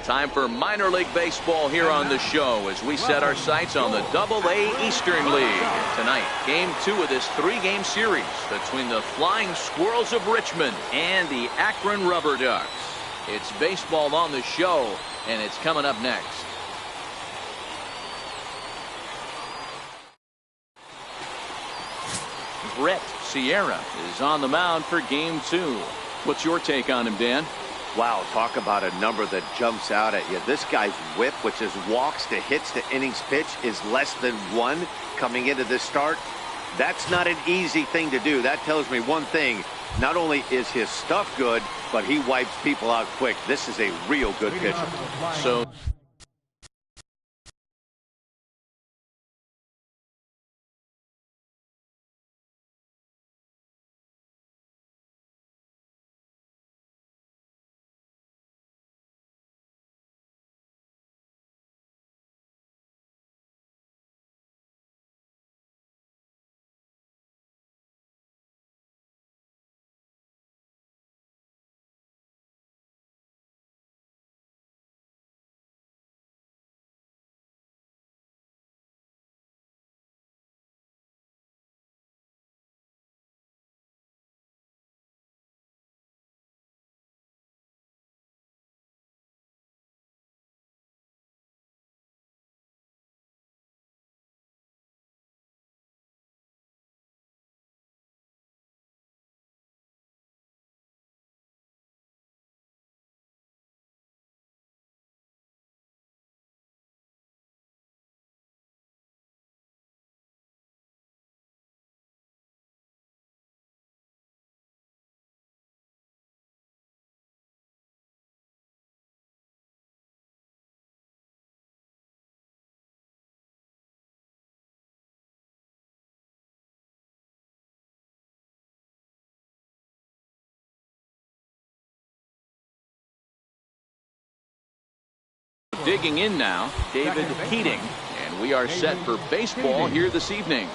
Time for minor league baseball here on the show as we set our sights on the AA Eastern League. Tonight, game 2 of this 3-game series between the Flying Squirrels of Richmond and the Akron Rubberducks. It's baseball on the show, and it's coming up next. Brett Sierra is on the mound for game 2. What's your take on him, Dan? Wow, talk about a number that jumps out at you. This guy's whip, which is walks to hits to innings pitch, is less than 1 coming into this start. That's not an easy thing to do. That tells me one thing. Not only is his stuff good, but he wipes people out quick. This is a real good pitcher. So digging in now, David Keating, and we are set for baseball here this evening.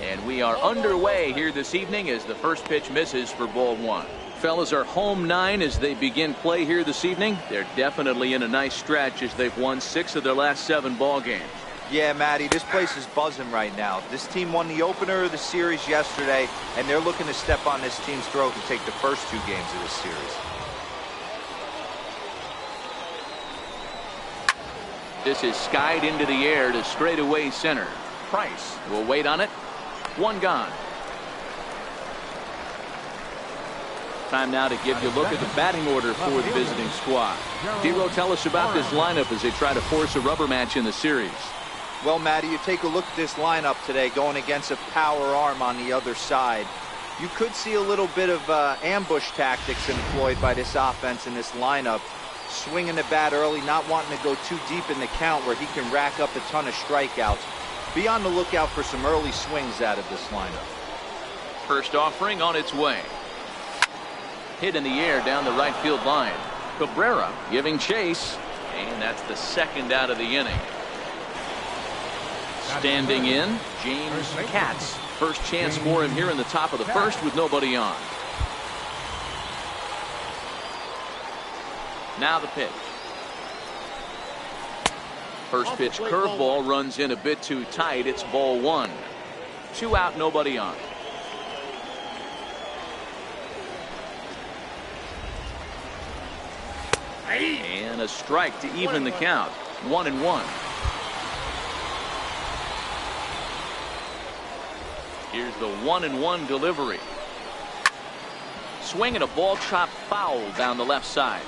And we are underway here this evening as the first pitch misses for ball 1. Fellas are home 9 as they begin play here this evening. They're definitely in a nice stretch as they've won 6 of their last 7 ball games. Yeah, Matty, this place is buzzing right now. This team won the opener of the series yesterday, and they're looking to step on this team's throat and take the first 2 games of this series. This is skied into the air to straightaway center. Price will wait on it. 1 gone. Time now to give you a look at the batting order for the visiting squad. Dero, tell us about this lineup as they try to force a rubber match in the series. Well, Matty, you take a look at this lineup today going against a power arm on the other side. You could see a little bit of ambush tactics employed by this offense in this lineup. Swinging the bat early, not wanting to go too deep in the count where he can rack up a ton of strikeouts. Be on the lookout for some early swings out of this lineup. First offering on its way. Hit in the air down the right field line. Cabrera giving chase, and that's the 2nd out of the inning. Standing in, James Katz. First chance for him here in the top of the 1st with nobody on. Now the pitch. First pitch curveball runs in a bit too tight. It's ball 1. 2 out, nobody on. And a strike to even the count. 1-1. Here's the 1-1 delivery. Swinging a ball chopped foul down the left side.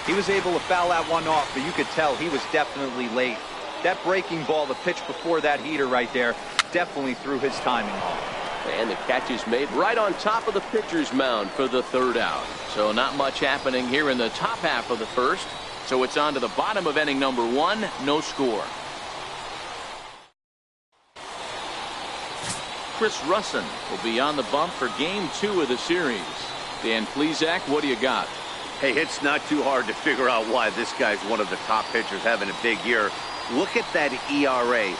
He was able to foul that one off, but you could tell he was definitely late. That breaking ball, the pitch before that heater right there, definitely threw his timing off. And the catch is made right on top of the pitcher's mound for the 3rd out. So not much happening here in the top half of the 1st. So it's on to the bottom of inning number 1. No score. Chris Russin will be on the bump for game 2 of the series. Dan Plesac, what do you got? Hey, it's not too hard to figure out why this guy's one of the top pitchers having a big year. Look at that ERA.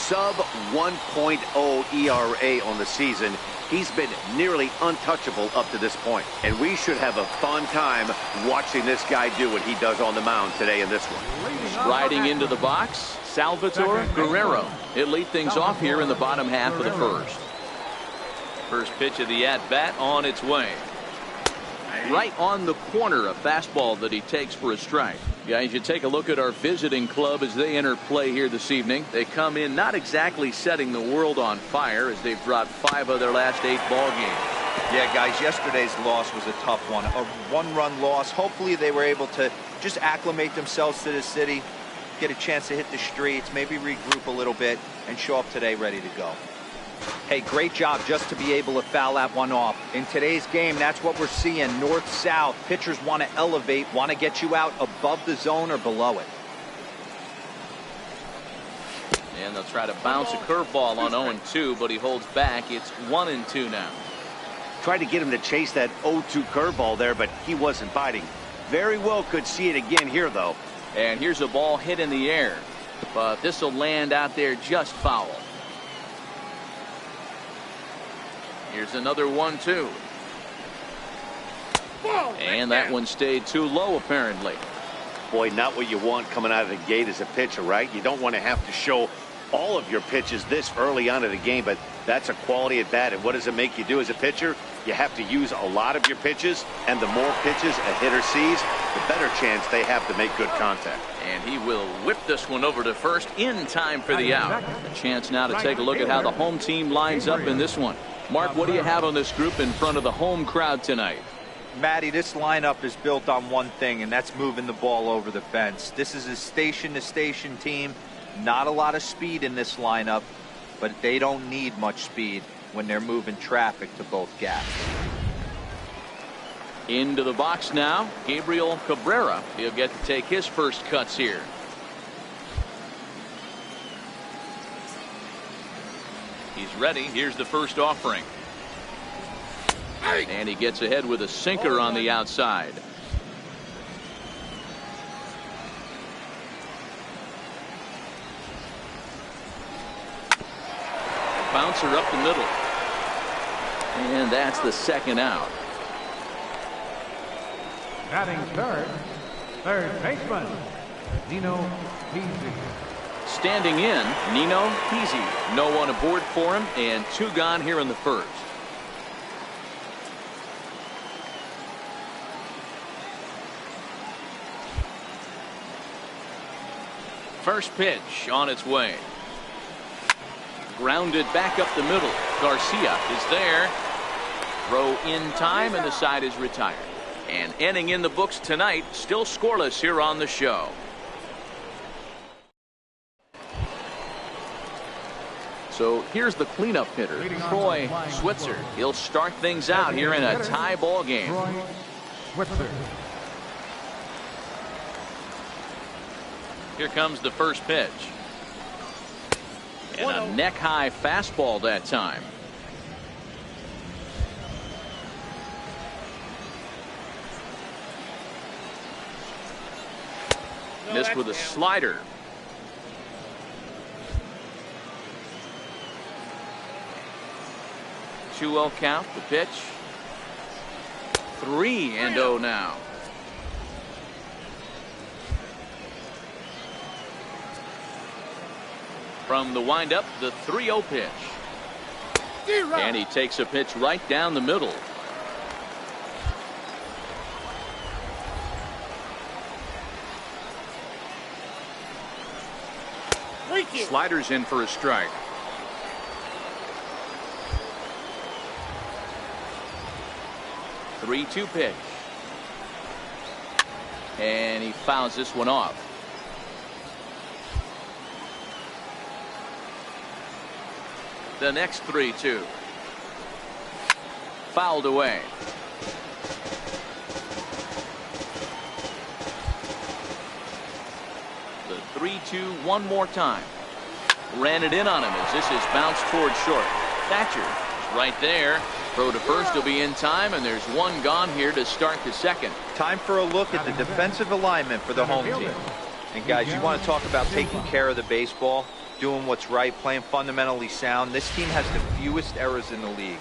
sub 1.0 ERA on the season. He's been nearly untouchable up to this point. And we should have a fun time watching this guy do what he does on the mound today in this one. Riding into the box, Salvatore Guerrero. He'll lead things off here in the bottom half of the first. First pitch of the at-bat on its way. Right on the corner, a fastball that he takes for a strike. Guys, you take a look at our visiting club as they enter play here this evening. They come in not exactly setting the world on fire as they've dropped 5 of their last 8 ball games. Yeah, guys, yesterday's loss was a tough one. A one-run loss. Hopefully they were able to just acclimate themselves to the city, get a chance to hit the streets, maybe regroup a little bit, and show up today ready to go. Hey, great job just to be able to foul that one off. In today's game, that's what we're seeing, north-south. Pitchers want to elevate, want to get you out above the zone or below it. And they'll try to bounce a curveball on 0-2, but he holds back. It's 1-2 now. Tried to get him to chase that 0-2 curveball there, but he wasn't biting. Very well could see it again here, though. And here's a ball hit in the air, but this will land out there just foul. Here's another 1-2. And that one stayed too low, apparently. Boy, not what you want coming out of the gate as a pitcher, right? You don't want to have to show all of your pitches this early on in the game, but that's a quality at bat. And what does it make you do as a pitcher? You have to use a lot of your pitches, and the more pitches a hitter sees, the better chance they have to make good contact. And he will whip this one over to first in time for the out. A chance now to take a look at how the home team lines up in this one. Mark, what do you have on this group in front of the home crowd tonight? Matty, this lineup is built on one thing, and that's moving the ball over the fence. This is a station-to-station team. Not a lot of speed in this lineup, but they don't need much speed when they're moving traffic to both gaps. Into the box now, Gabriel Cabrera. He'll get to take his first cuts here. He's ready. Here's the first offering. And he gets ahead with a sinker on the outside. Bouncer up the middle. And that's the second out. Batting third baseman, Nino Peasy. Standing in, Nino Peasy. No one aboard for him, and 2 gone here in the first. First pitch on its way. Grounded back up the middle. Garcia is there. Throw in time, and the side is retired. And ending in the books tonight, still scoreless here on the show. So here's the cleanup hitter, Troy Switzer. He'll start things out here in a tie ball game. Here comes the first pitch. And a neck-high fastball that time. Missed with a slider. Two-0 count, the pitch. 3-0 now. From the windup, the 3-0 pitch. And he takes a pitch right down the middle. Sliders in for a strike. Three-two pitch. And he fouls this one off. The next 3-2. Fouled away. The 3-2 one more time. Ran it in on him as this is bounced toward short. Thatcher is right there. Throw to first will be in time, and there's one gone here to start the second. Time for a look at the defensive alignment for the home team. And guys, you want to talk about taking care of the baseball. doing what's right, playing fundamentally sound. This team has the fewest errors in the league.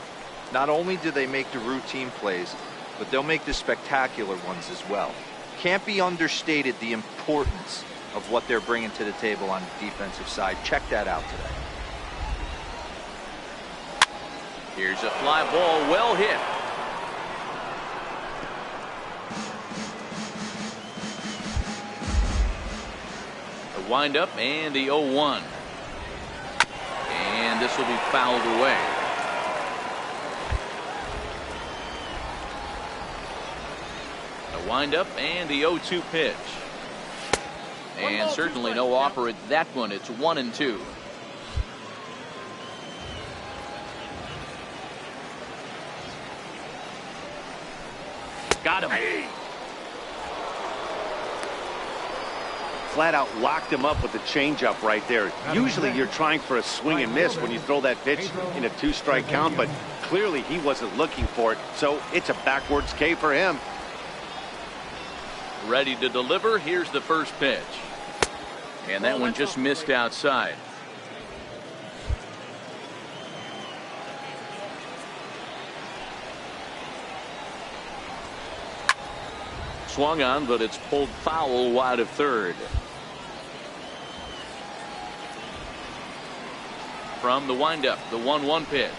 Not only do they make the routine plays, but they'll make the spectacular ones as well. Can't be understated the importance of what they're bringing to the table on the defensive side. Check that out today. Here's a fly ball, well hit. The windup and the 0-1. And this will be fouled away. The windup and the 0-2 pitch. And certainly no offer at that one. It's 1-2. Got him. Flat out locked him up with the changeup right there. Usually you're trying for a swing and miss when you throw that pitch in a 2-strike count, but clearly he wasn't looking for it, so it's a backwards K for him. Ready to deliver. Here's the first pitch. And that one just missed outside. Swung on, but it's pulled foul wide of third. From the windup, the 1-1 pitch.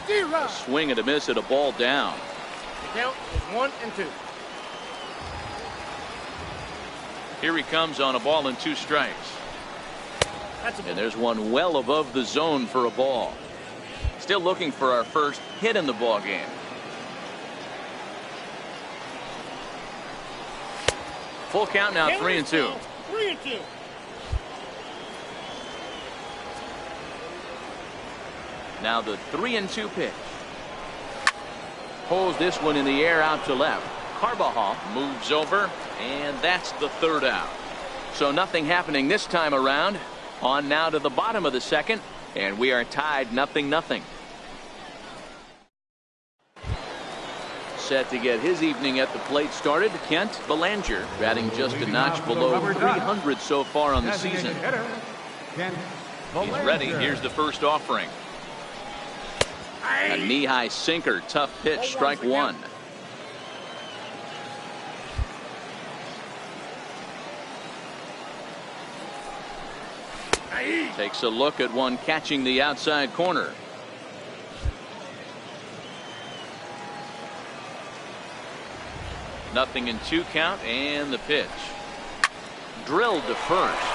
A swing and a miss at a ball down. The count is 1-2. Here he comes on a ball and 2 strikes. And there's one well above the zone for a ball. Still looking for our first hit in the ball game. Full count now, 3-2. 3-2. Now the 3-2 pitch. Pulls this one in the air out to left. Carbajal moves over, and that's the third out. So nothing happening this time around. On now to the bottom of the second, and we are tied 0-0. Set to get his evening at the plate started, Kent Belanger, batting just a notch below 300 so far on the season. He's ready. Here's the first offering. A knee-high sinker, tough pitch, strike one. Takes a look at one catching the outside corner. Nothing in 2 count, and the pitch. Drilled to first.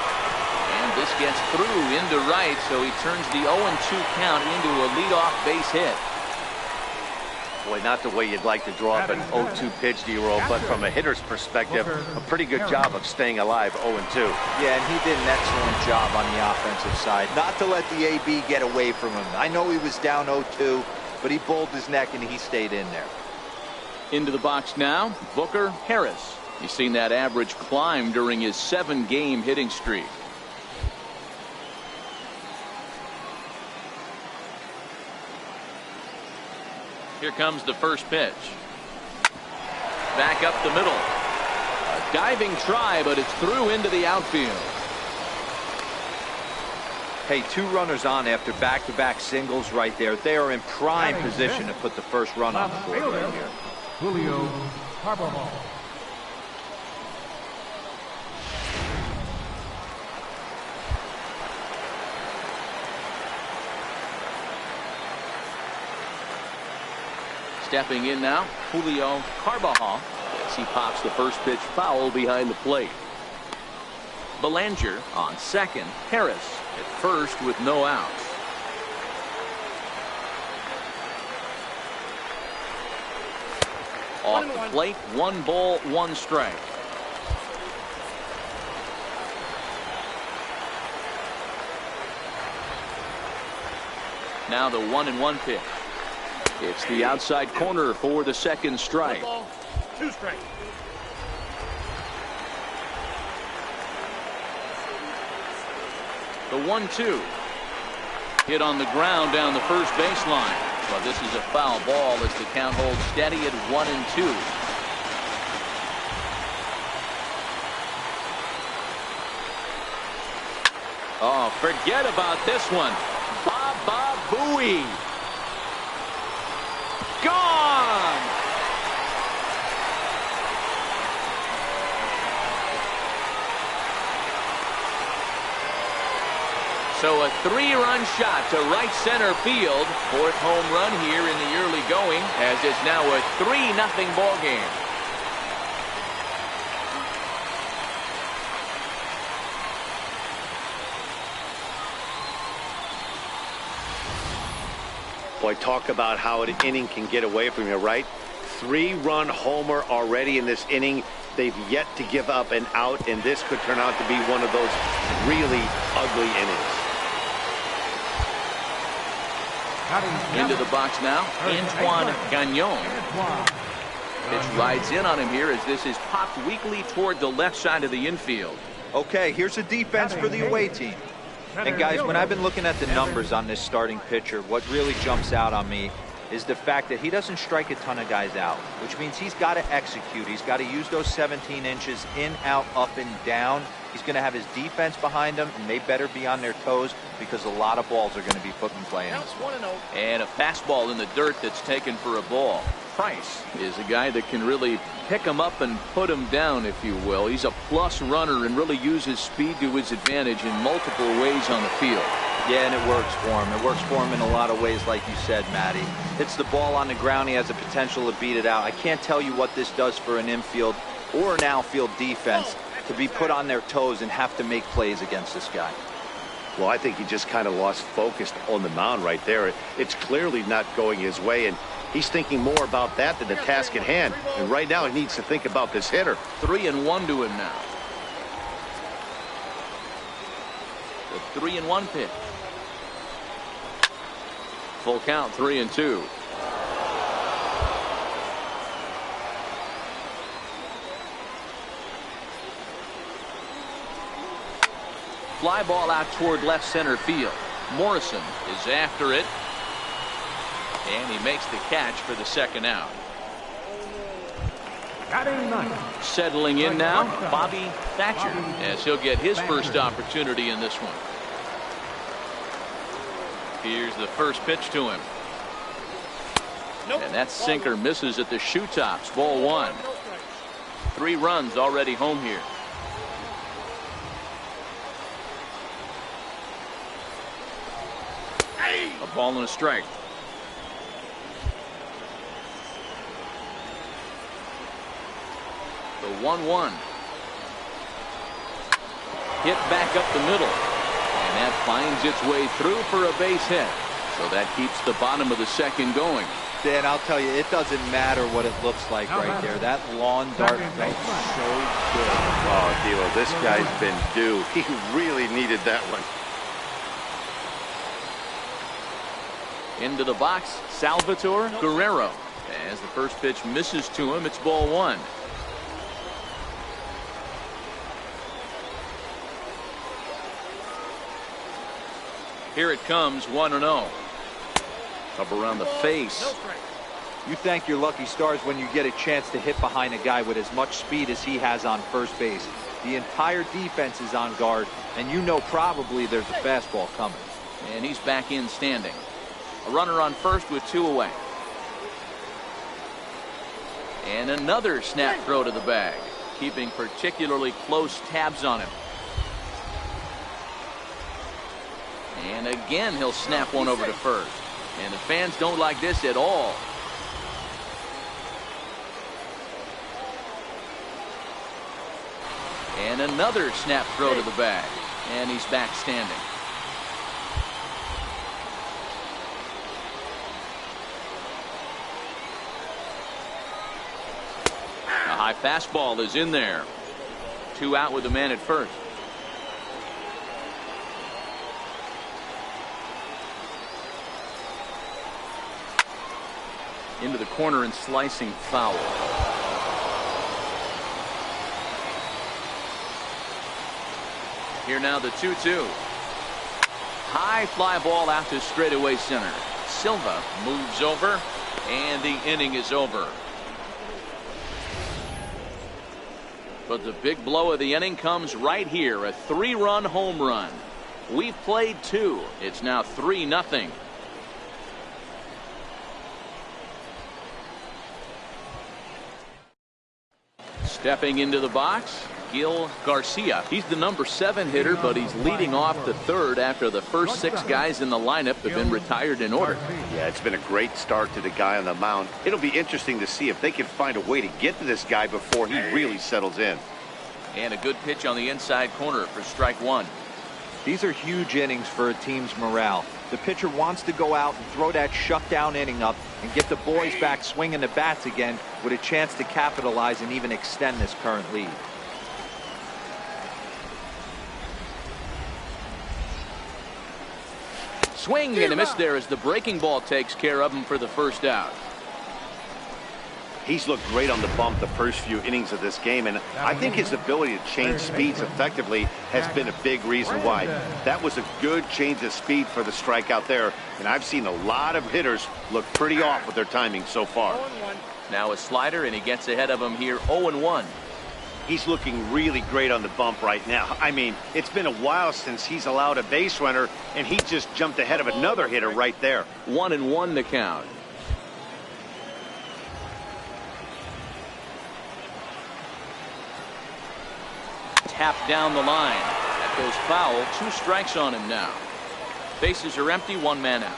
And this gets through into right, so he turns the 0-2 count into a leadoff base hit. Boy, not the way you'd like to draw up an 0-2 pitch, D-roll, but from a hitter's perspective, a pretty good job of staying alive 0-2. Yeah, and he did an excellent job on the offensive side. Not to let the AB get away from him. I know he was down 0-2, but he bowled his neck and he stayed in there. Into the box now, Booker Harris. He's seen that average climb during his 7-game hitting streak. Here comes the first pitch. Back up the middle. A diving try, but it's through into the outfield. Hey, 2 runners on after back-to-back singles right there. They are in prime position to put the first run on the board right here. Julio Carbajal. Stepping in now, Julio Carbajal, as he pops the first pitch foul behind the plate. Belanger on second, Harris at first with no outs. Off the plate, 1 ball, 1 strike. Now the 1-1 pitch. It's the outside corner for the second strike. 2 strikes. The 1-2. Hit on the ground down the first baseline. But this is a foul ball as the count holds steady at 1-2. Oh, Forget about this one. Baba Booey. Gone. So a 3-run shot to right center field. 4th home run here in the early going, as it's now a 3-0 ball game. Boy, talk about how an inning can get away from you, right? 3-run homer already in this inning. They've yet to give up an out, and this could turn out to be one of those really ugly innings. Into the box now, Antoine Gagnon. Pitch rides in on him here as this is popped weakly toward the left side of the infield. Okay, here's a defense for the away team. And guys, when I've been looking at the numbers on this starting pitcher, what really jumps out on me is the fact that he doesn't strike a ton of guys out, which means he's got to execute. He's got to use those 17 inches in, out, up, and down. He's going to have his defense behind him, and they better be on their toes because a lot of balls are going to be put in play. And a fastball in the dirt that's taken for a ball. Price is a guy that can really pick him up and put him down, if you will. He's a plus runner and really uses speed to his advantage in multiple ways on the field. Yeah, and it works for him. It works for him in a lot of ways, like you said, Matty. Hits the ball on the ground, he has the potential to beat it out. I can't tell you what this does for an infield or an outfield defense to be put on their toes and have to make plays against this guy. Well, I think he just kind of lost focus on the mound right there. It's clearly not going his way, and he's thinking more about that than the task at hand. And right now he needs to think about this hitter. 3-1 to him now. The 3-1 pitch. Full count, 3-2. Fly ball out toward left center field. Morrison is after it. And he makes the catch for the second out. Settling in now, Bobby Thatcher, as he'll get his first opportunity in this one. Here's the first pitch to him. And that sinker misses at the shoe tops. Ball 1. 3 runs already home here. A ball and a strike. The 1-1. Hit back up the middle. And that finds its way through for a base hit. So that keeps the bottom of the second going. Dan, I'll tell you, it doesn't matter what it looks like right there. That lawn dart felt so good. Oh, D'Lo, this guy's been due. He really needed that one. Into the box, Salvatore Guerrero. As the first pitch misses to him, it's ball 1. Here it comes, 1-0. Up around the face. You thank your lucky stars when you get a chance to hit behind a guy with as much speed as he has on first base. The entire defense is on guard, and you know probably there's a fastball coming. And he's back in standing. A runner on first with 2 away. And another snap throw to the bag, keeping particularly close tabs on him. And again he'll snap one over to first. And the fans don't like this at all. And another snap throw to the bag. And he's back standing. A high fastball is in there. 2 out with the man at first. Into the corner and slicing foul. Here now the 2-2. High fly ball out to straightaway center. Silva moves over and the inning is over. But the big blow of the inning comes right here. A 3-run home run. We've played 2. It's now 3-0. Stepping into the box, Gil Garcia. He's the number 7 hitter, but he's leading off the 3rd after the first 6 guys in the lineup have been retired in order. Yeah, it's been a great start to the guy on the mound. It'll be interesting to see if they can find a way to get to this guy before he really settles in. And a good pitch on the inside corner for strike 1. These are huge innings for a team's morale. The pitcher wants to go out and throw that shutdown inning up and get the boys back swinging the bats again with a chance to capitalize and even extend this current lead. Swing and a miss there as the breaking ball takes care of him for the first out. He's looked great on the bump the first few innings of this game, and I think his ability to change speeds effectively has been a big reason why. That was a good change of speed for the strikeout there, and I've seen a lot of hitters look pretty off with their timing so far. Now a slider, and he gets ahead of him here, 0-1. He's looking really great on the bump right now. I mean, it's been a while since he's allowed a base runner, and he just jumped ahead of another hitter right there. 1-1 to count. Tapped down the line. That goes foul. 2 strikes on him now. Bases are empty, 1 man out.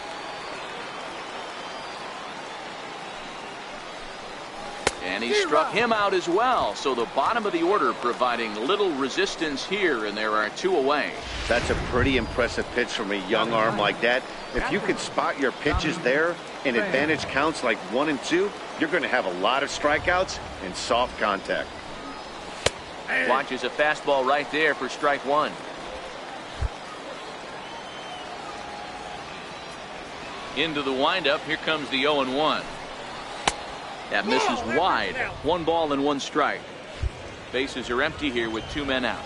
And he struck him out as well. So the bottom of the order providing little resistance here, and there are 2 away. That's a pretty impressive pitch from a young arm like that. If you can spot your pitches there and advantage counts like 1 and 2, you're going to have a lot of strikeouts and soft contact. Watches a fastball right there for strike 1. Into the windup. Here comes the 0-1. That misses wide. 1 ball and 1 strike. Bases are empty here with 2 men out.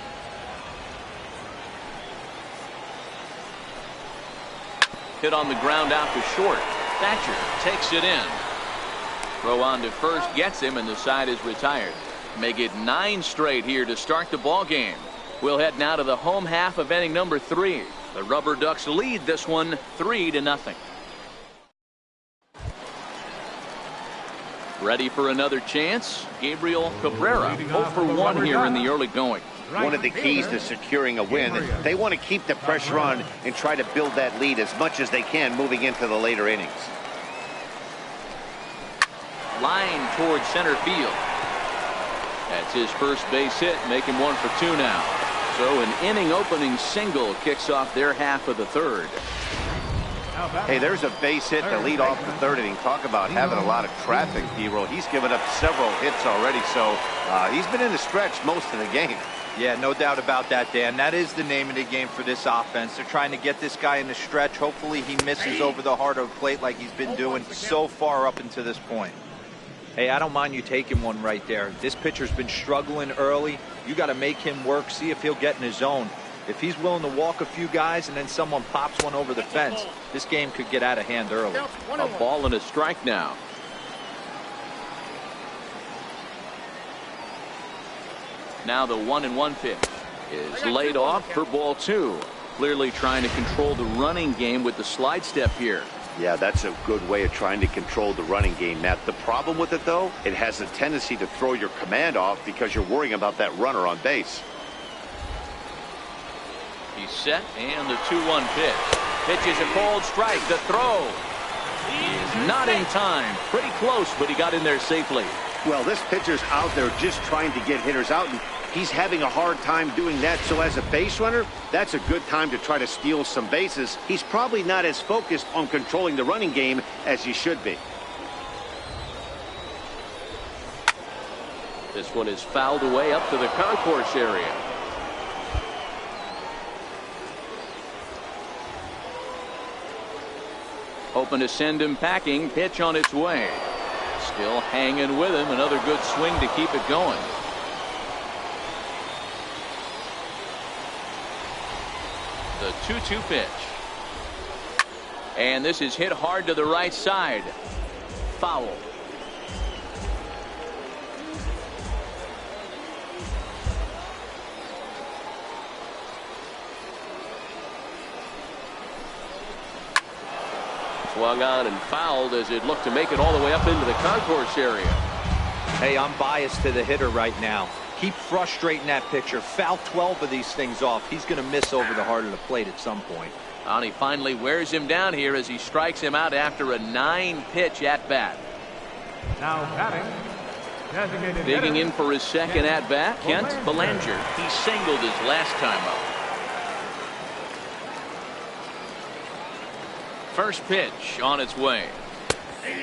Hit on the ground out to short. Thatcher takes it in. Throw on to first gets him, and the side is retired. Make it 9 straight here to start the ball game. We'll head now to the home half of inning number 3. The Rubberducks lead this one 3-0. Ready for another chance? Gabriel Cabrera, 0 for 1 here in the early going. One of the keys to securing a win, they want to keep the pressure on and try to build that lead as much as they can moving into the later innings. Line towards center field. That's his first base hit, making 1 for 2 now. So an inning opening single kicks off their half of the 3rd. Hey, there's a base hit to lead off the 3rd inning. Talk about having a lot of traffic, D-Roll. He's given up several hits already, so he's been in the stretch most of the game. Yeah, no doubt about that, Dan. That is the name of the game for this offense. They're trying to get this guy in the stretch. Hopefully he misses over the heart of the plate like he's been doing so far up until this point. Hey, I don't mind you taking one right there. This pitcher's been struggling early. You got to make him work, see if he'll get in his zone. If he's willing to walk a few guys and then someone pops one over the fence, this game could get out of hand early. A ball and a strike now. Now the 1-1 pitch is laid off for ball 2. Clearly trying to control the running game with the slide step here. Yeah, that's a good way of trying to control the running game, Matt. The problem with it, though, it has a tendency to throw your command off because you're worrying about that runner on base. He's set, and the 2-1 pitch. Pitch is a cold strike. The throw is not in time. Pretty close, but he got in there safely. Well, this pitcher's out there just trying to get hitters out, and he's having a hard time doing that. So as a base runner, that's a good time to try to steal some bases. He's probably not as focused on controlling the running game as he should be. This one is fouled away up to the concourse area. Hoping to send him packing. Pitch on its way. Still hanging with him. Another good swing to keep it going. The 2-2 pitch. And this is hit hard to the right side. Foul. Swung on and fouled as it looked to make it all the way up into the concourse area. Hey, I'm biased to the hitter right now. Keep frustrating that pitcher. Foul 12 of these things off. He's going to miss over the heart of the plate at some point. And he finally wears him down here as he strikes him out after a 9-pitch at bat. Now batting, designated Digging hitter, in for his second at bat, Kent Belanger. He singled his last time up. First pitch on its way.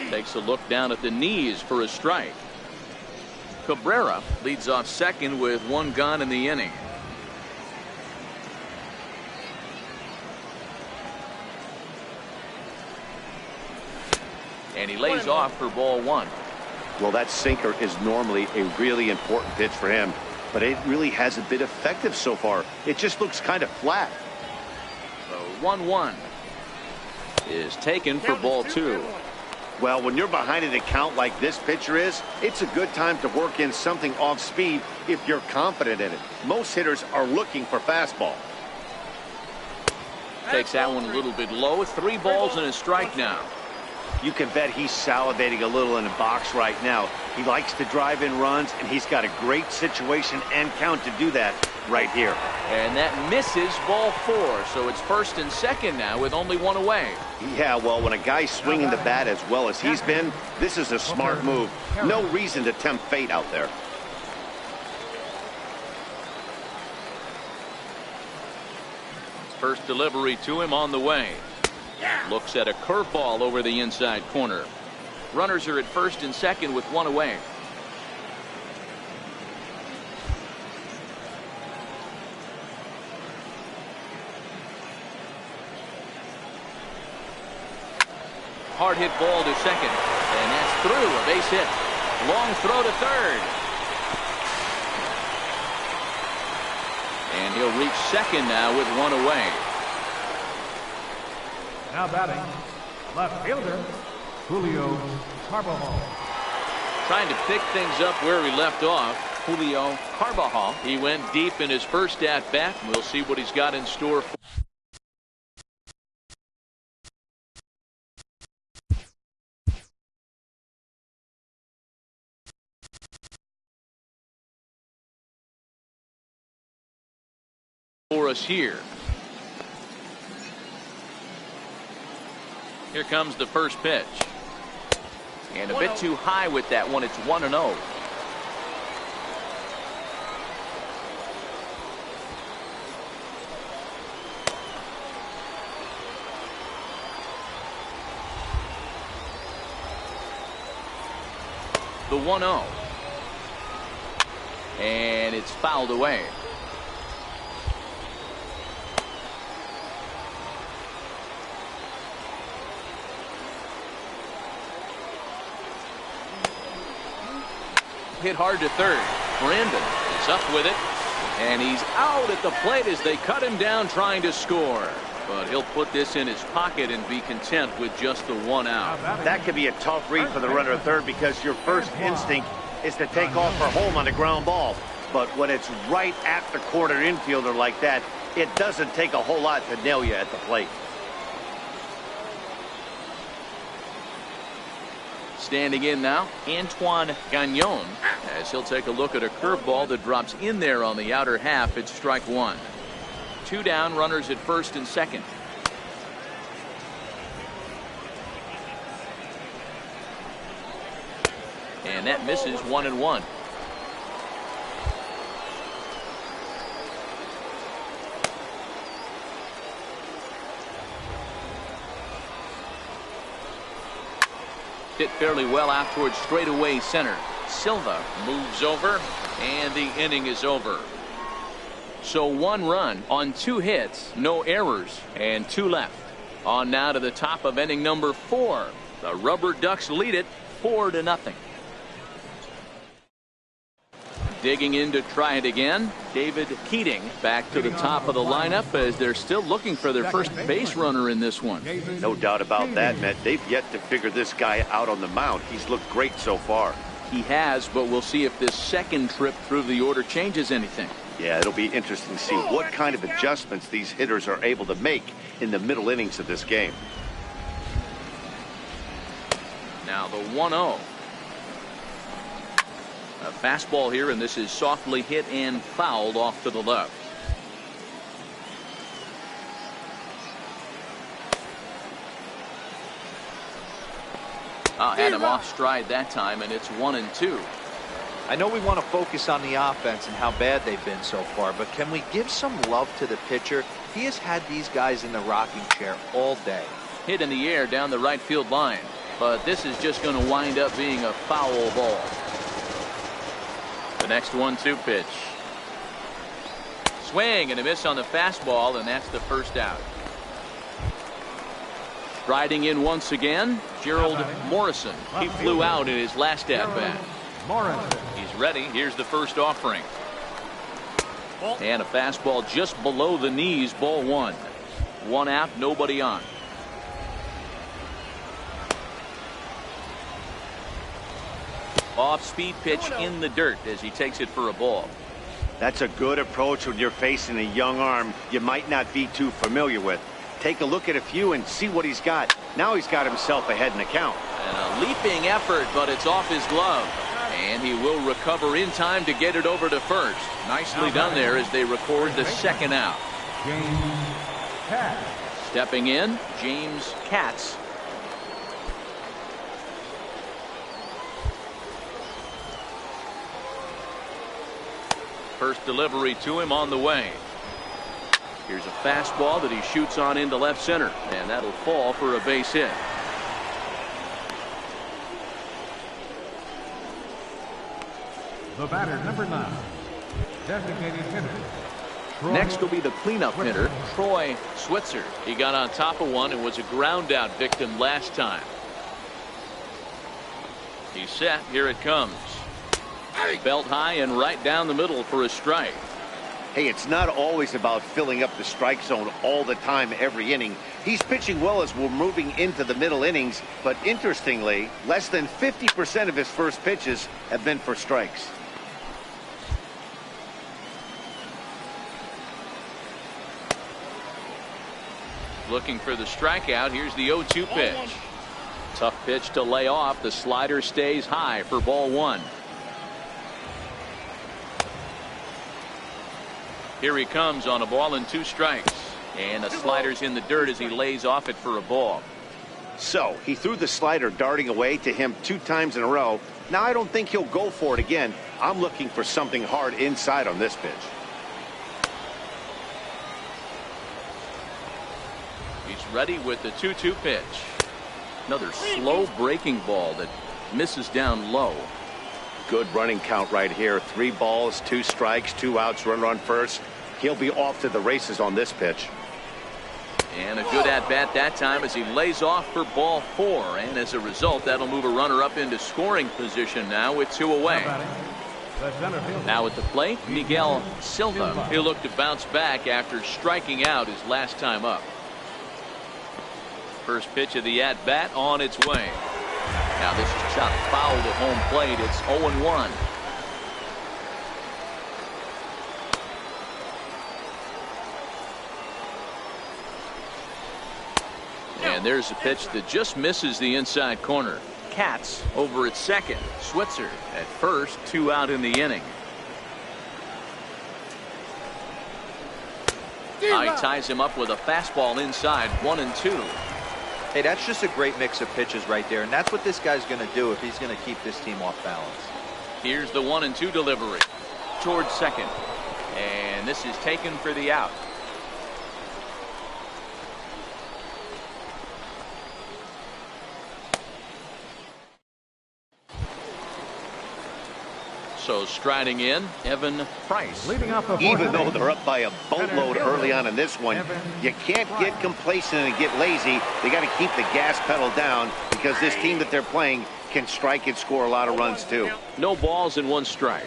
Takes a look down at the knees for a strike. Cabrera leads off second with one gone in the inning. And he lays off for ball one. Well, that sinker is normally a really important pitch for him, but it really hasn't been effective so far. It just looks kind of flat. The 1-1 is taken for ball two. Well, when you're behind an account like this pitcher is, it's a good time to work in something off speed if you're confident in it. Most hitters are looking for fastball. Takes that one a little bit low. 3 balls and a strike now. You can bet he's salivating a little in the box right now. He likes to drive in runs, and he's got a great situation and count to do that right here. And that misses ball 4. So it's first and second now with only one away. Yeah, well, when a guy's swinging the bat as well as he's been, this is a smart move. No reason to tempt fate out there. First delivery to him on the way. Looks at a curveball over the inside corner. Runners are at first and second with one away. Hard hit ball to second. And that's through. A base hit. Long throw to third. And he'll reach second now with one away. now batting, left fielder, Julio Carbajal. Trying to pick things up where he left off. Julio Carbajal. He went deep in his first at bat. We'll see what he's got in store for us here. Here comes the first pitch. And a bit too high with that one. It's 1-0. The 1-0. And it's fouled away. Hit hard to third. Brandon is up with it, and he's out at the plate as they cut him down trying to score. But he'll put this in his pocket and be content with just the one out. That could be a tough read for the runner at third, because your first instinct is to take off for home on the ground ball. But when it's right at the corner infielder like that, it doesn't take a whole lot to nail you at the plate. Standing in now, Antoine Gagnon, as he'll take a look at a curveball that drops in there on the outer half. It's strike one. 2 down, runners at first and second. And that misses 1-1. Hit fairly well out towards straightaway center. Silva moves over, and the inning is over. So 1 run on 2 hits, no errors, and 2 left. On now to the top of inning number 4. The Rubberducks lead it 4-0. Digging in to try it again, David Keating back to the top of the lineup as they're still looking for their first base runner in this one. No doubt about that, Matt. They've yet to figure this guy out on the mound. He's looked great so far. He has, but we'll see if this second trip through the order changes anything. Yeah, it'll be interesting to see what kind of adjustments these hitters are able to make in the middle innings of this game. Now the 1-0. A fastball here, and this is softly hit and fouled off to the left. Had him off stride that time, and it's 1-2. I know we want to focus on the offense and how bad they've been so far, but can we give some love to the pitcher? He has had these guys in the rocking chair all day. Hit in the air down the right field line, but this is just going to wind up being a foul ball. The next 1-2 pitch. Swing and a miss on the fastball, and that's the first out. Riding in once again, Gerald Morrison. He flew out in his last at-bat. He's ready. Here's the first offering. And a fastball just below the knees, ball one. One out, nobody on. Off-speed pitch in the dirt as he takes it for a ball. That's a good approach when you're facing a young arm you might not be too familiar with. Take a look at a few and see what he's got. Now he's got himself ahead in the count. And a leaping effort, but it's off his glove. And he will recover in time to get it over to first. Nicely done there as they record the second out. Stepping in, James Katz. First delivery to him on the way. Here's a fastball that he shoots on into left center, and that'll fall for a base hit. The batter, number 9, designated hitter. Next will be the cleanup hitter, Troy Switzer. He got on top of one and was a ground out victim last time. He's set. Here it comes. Belt high and right down the middle for a strike. Hey, it's not always about filling up the strike zone all the time every inning. He's pitching well as we're moving into the middle innings, but interestingly, less than 50% of his first pitches have been for strikes. Looking for the strikeout. Here's the 0-2 pitch. Tough pitch to lay off. The slider stays high for ball one. Here he comes on a ball and 2 strikes. And the slider's in the dirt as he lays off it for a ball. So he threw the slider darting away to him 2 times in a row. Now I don't think he'll go for it again. I'm looking for something hard inside on this pitch. He's ready with the 2-2 pitch. Another slow breaking ball that misses down low. Good running count right here. 3 balls, 2 strikes, 2 outs, runner on first. He'll be off to the races on this pitch. And a good at bat that time as he lays off for ball 4. And as a result, that'll move a runner up into scoring position now with 2 away. Now at the plate, Miguel Silva. He'll look to bounce back after striking out his last time up. First pitch of the at bat on its way. Now this shot fouled at home plate. It's 0-1. And there's a pitch that just misses the inside corner. Katz over at second. Switzer at first. 2 out in the inning. Now he ties him up with a fastball inside. 1-2. Hey, that's just a great mix of pitches right there, and that's what this guy's going to do if he's going to keep this team off balance. Here's the 1-2 delivery towards second, and this is taken for the out. So striding in, Evan Price. Leading off the Even though they're up by a boatload early on in this one, you can't get complacent and get lazy. They got to keep the gas pedal down because this team that they're playing can strike and score a lot of runs too. No balls and 1 strike.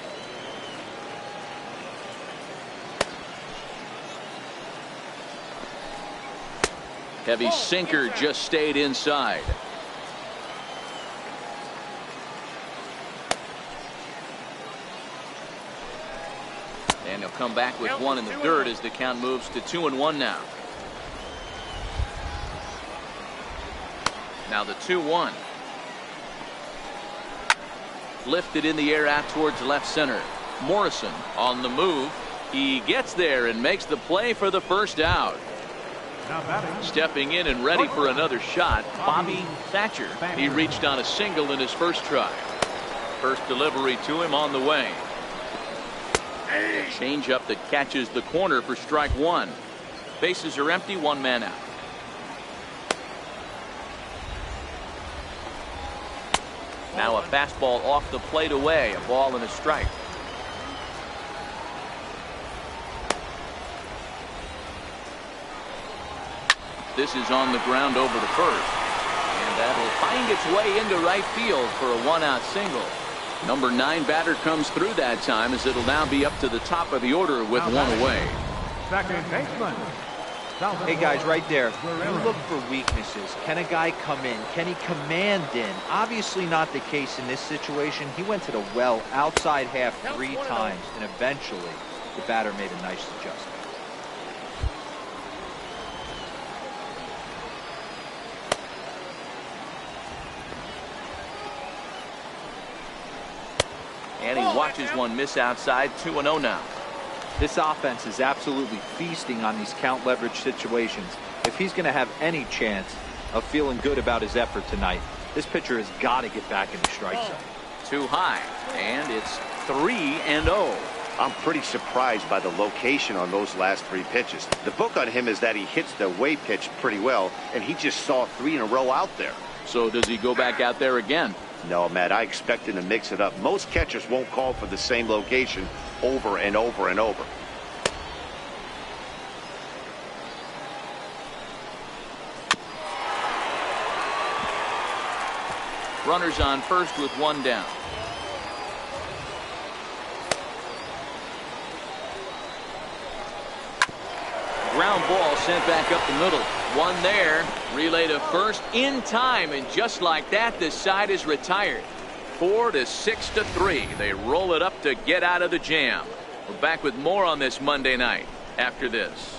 Heavy sinker just stayed inside. And he'll come back with 1 in the dirt as the count moves to 2-1 now. Now the 2-1. Lifted in the air out towards left center. Morrison on the move. He gets there and makes the play for the first out. Now batting. Stepping in and ready for another shot, Bobby Thatcher. He reached on a single in his first try. First delivery to him on the way. A changeup that catches the corner for strike one. Bases are empty, one man out. Now a fastball off the plate away, a ball and a strike. This is on the ground over the first. And that'll find its way into right field for a one-out single. Number 9 batter comes through that time, as it'll now be up to the top of the order with one away. Second baseman. Hey guys, right there, you look for weaknesses. Can a guy come in? Can he command in? Obviously not the case in this situation. He went to the well outside half 3 times, and eventually the batter made a nice adjustment. And he watches one miss outside. 2-0 now. This offense is absolutely feasting on these count leverage situations. If he's going to have any chance of feeling good about his effort tonight, this pitcher has got to get back in the strike zone. Too high, and it's 3-0. I'm pretty surprised by the location on those last 3 pitches. The book on him is that he hits the away pitch pretty well, and he just saw 3 in a row out there. So does he go back out there again? No, Matt, I expect him to mix it up. Most catchers won't call for the same location over and over and over. Runners on first with one down. Ground ball sent back up the middle. One there. Relay to first in time, and just like that, the side is retired. 4-6-3. They roll it up to get out of the jam. We're back with more on this Monday night after this.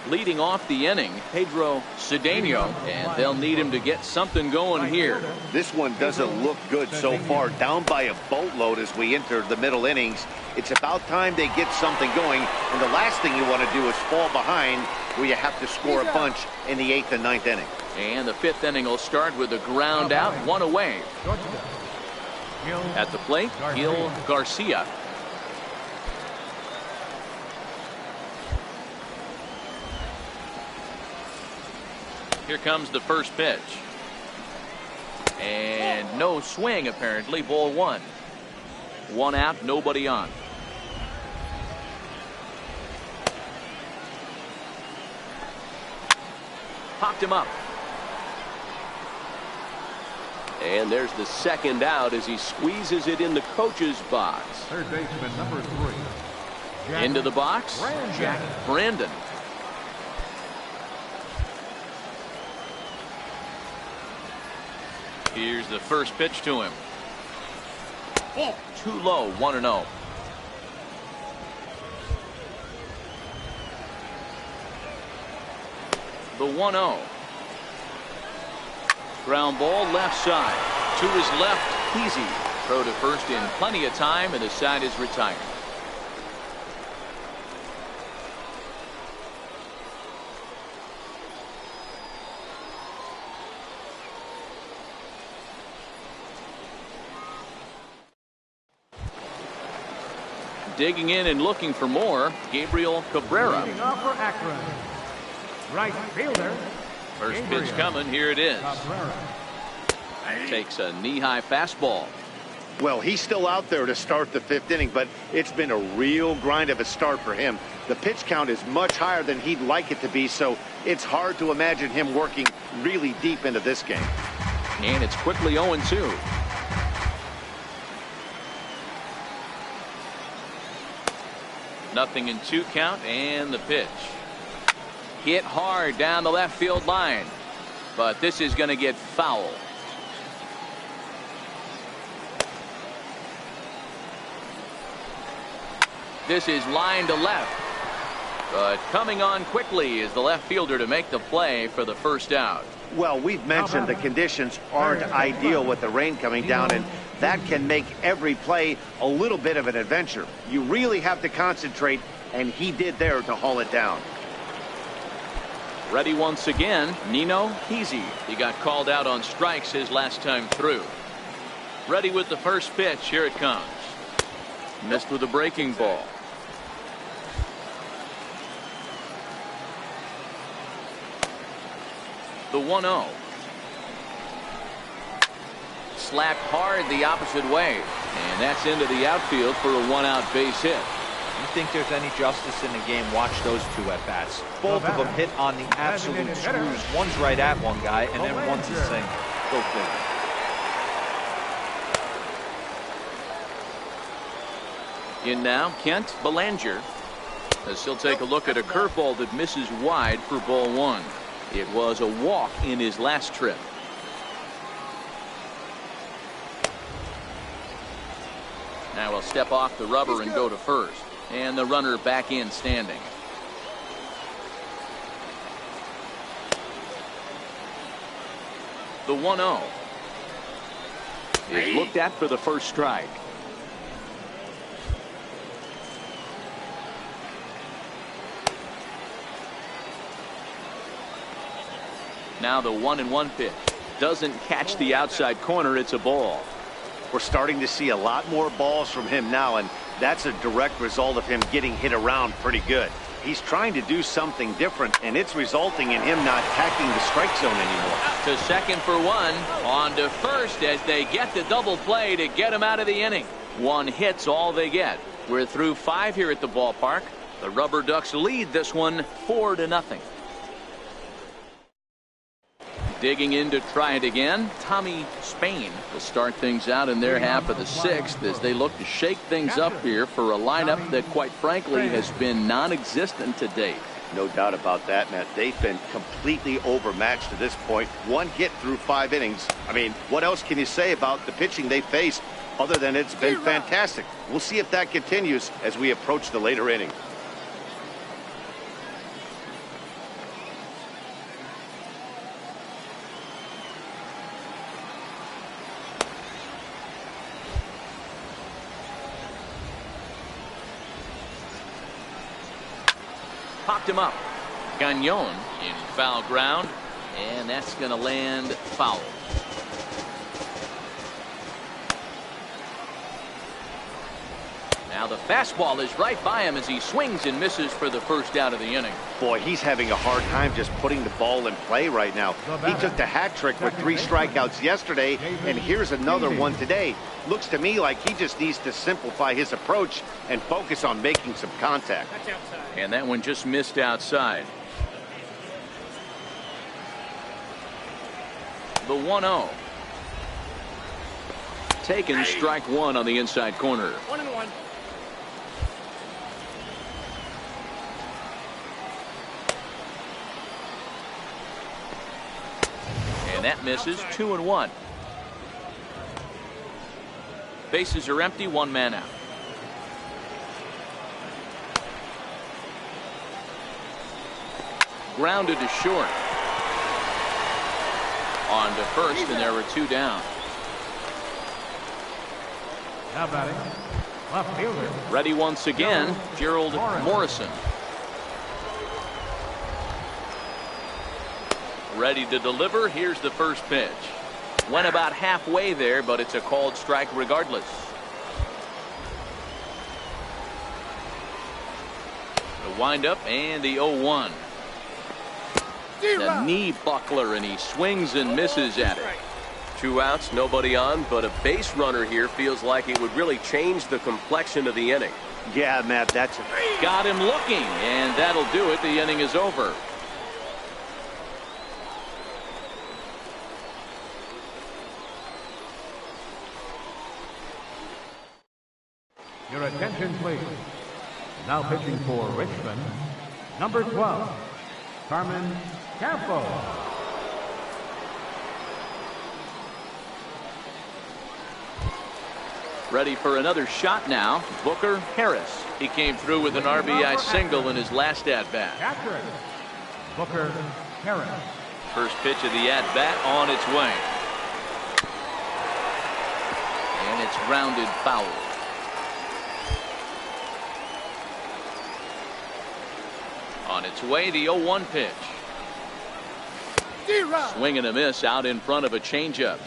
Leading off the inning, Pedro Cedeno, and they'll need him to get something going here. This one doesn't look good so far. Down by a boatload as we enter the middle innings. It's about time they get something going, and the last thing you want to do is fall behind where you have to score a bunch in the 8th and 9th inning. And the 5th inning will start with a ground out, one away. At the plate, Gil Garcia. Here comes the first pitch. And no swing, apparently. Ball 1. 1 out, nobody on. Popped him up. And there's the second out as he squeezes it in the coach's box. Third baseman number 3. Into the box, Jack Brandon. Here's the first pitch to him. Too low, 1-0. The 1-0. Ground ball left side. To his left, easy. Throw to first in plenty of time, and the side is retired. Digging in and looking for more, Gabriel Cabrera. Leading off for Akron. Right fielder. First pitch coming. Here it is. Cabrera. Takes a knee-high fastball. Well, he's still out there to start the 5th inning, but it's been a real grind of a start for him. The pitch count is much higher than he'd like it to be, so it's hard to imagine him working really deep into this game. And it's quickly 0-2. Nothing in 2 count, and the pitch. Hit hard down the left field line. But this is going to get foul. This is line to left. But coming on quickly is the left fielder to make the play for the first out. Well, we've mentioned the conditions aren't ideal with the rain coming down, and that can make every play a little bit of an adventure. You really have to concentrate, and he did there to haul it down. Ready once again, Nino Heasy. He got called out on strikes his last time through. Ready with the first pitch. Here it comes. Missed with a breaking ball. The 1-0. Slapped hard the opposite way. And that's into the outfield for a one-out base hit. You think there's any justice in the game, watch those two at-bats. Both of them hit on the absolute screws. One's right at one guy, and then one's the same. Go figure. In now, Kent Belanger, as he'll take a look at a curveball that misses wide for ball one. It was a walk in his last trip. Now he'll step off the rubber and go to first. And the runner back in standing. The 1-0 is looked at for the first strike. Now the 1-1 pitch doesn't catch the outside corner. It's a ball. We're starting to see a lot more balls from him now, and that's a direct result of him getting hit around pretty good. He's trying to do something different, and it's resulting in him not attacking the strike zone anymore. To second for one. On to first as they get the double play to get him out of the inning. One hit's all they get. We're through 5 here at the ballpark. The Rubberducks lead this one 4-0. Digging in to try it again, Tommy Spain will start things out in their half of the 6th as they look to shake things up here for a lineup that, quite frankly, has been non-existent to date. No doubt about that, Matt. They've been completely overmatched to this point. One hit through 5 innings. I mean, what else can you say about the pitching they faced other than it's been fantastic? We'll see if that continues as we approach the later inning. Popped him up. Gagnon in foul ground, and that's going to land foul. Now the fastball is right by him as he swings and misses for the first out of the inning. Boy, he's having a hard time just putting the ball in play right now. He took the hat trick with 3 strikeouts yesterday, and here's another one today. Looks to me like he just needs to simplify his approach and focus on making some contact. And that one just missed outside. The 1-0. Taken strike one on the inside corner. 1-1. And that misses. 2-1. Bases are empty. 1 man out. Grounded to short. On to first, and there were 2 down. Now batting, left fielder. Ready once again, Gerald Morrison. Ready to deliver. Here's the first pitch. Went about halfway there, but it's a called strike regardless. The windup and the 0-1. The knee buckler, and he swings and misses at it. 2 outs, nobody on, but a base runner here feels like it would really change the complexion of the inning. Yeah, Matt, that's it. Got him looking, and that'll do it. The inning is over. Your attention, please. Now pitching for Richmond, number 12, Carmen Campo. Ready for another shot now. Booker Harris. He came through with an RBI single in his last at-bat. Catcher, Booker Harris. First pitch of the at-bat on its way. And it's grounded foul. On its way, the 0-1 pitch. Swing and a miss out in front of a changeup.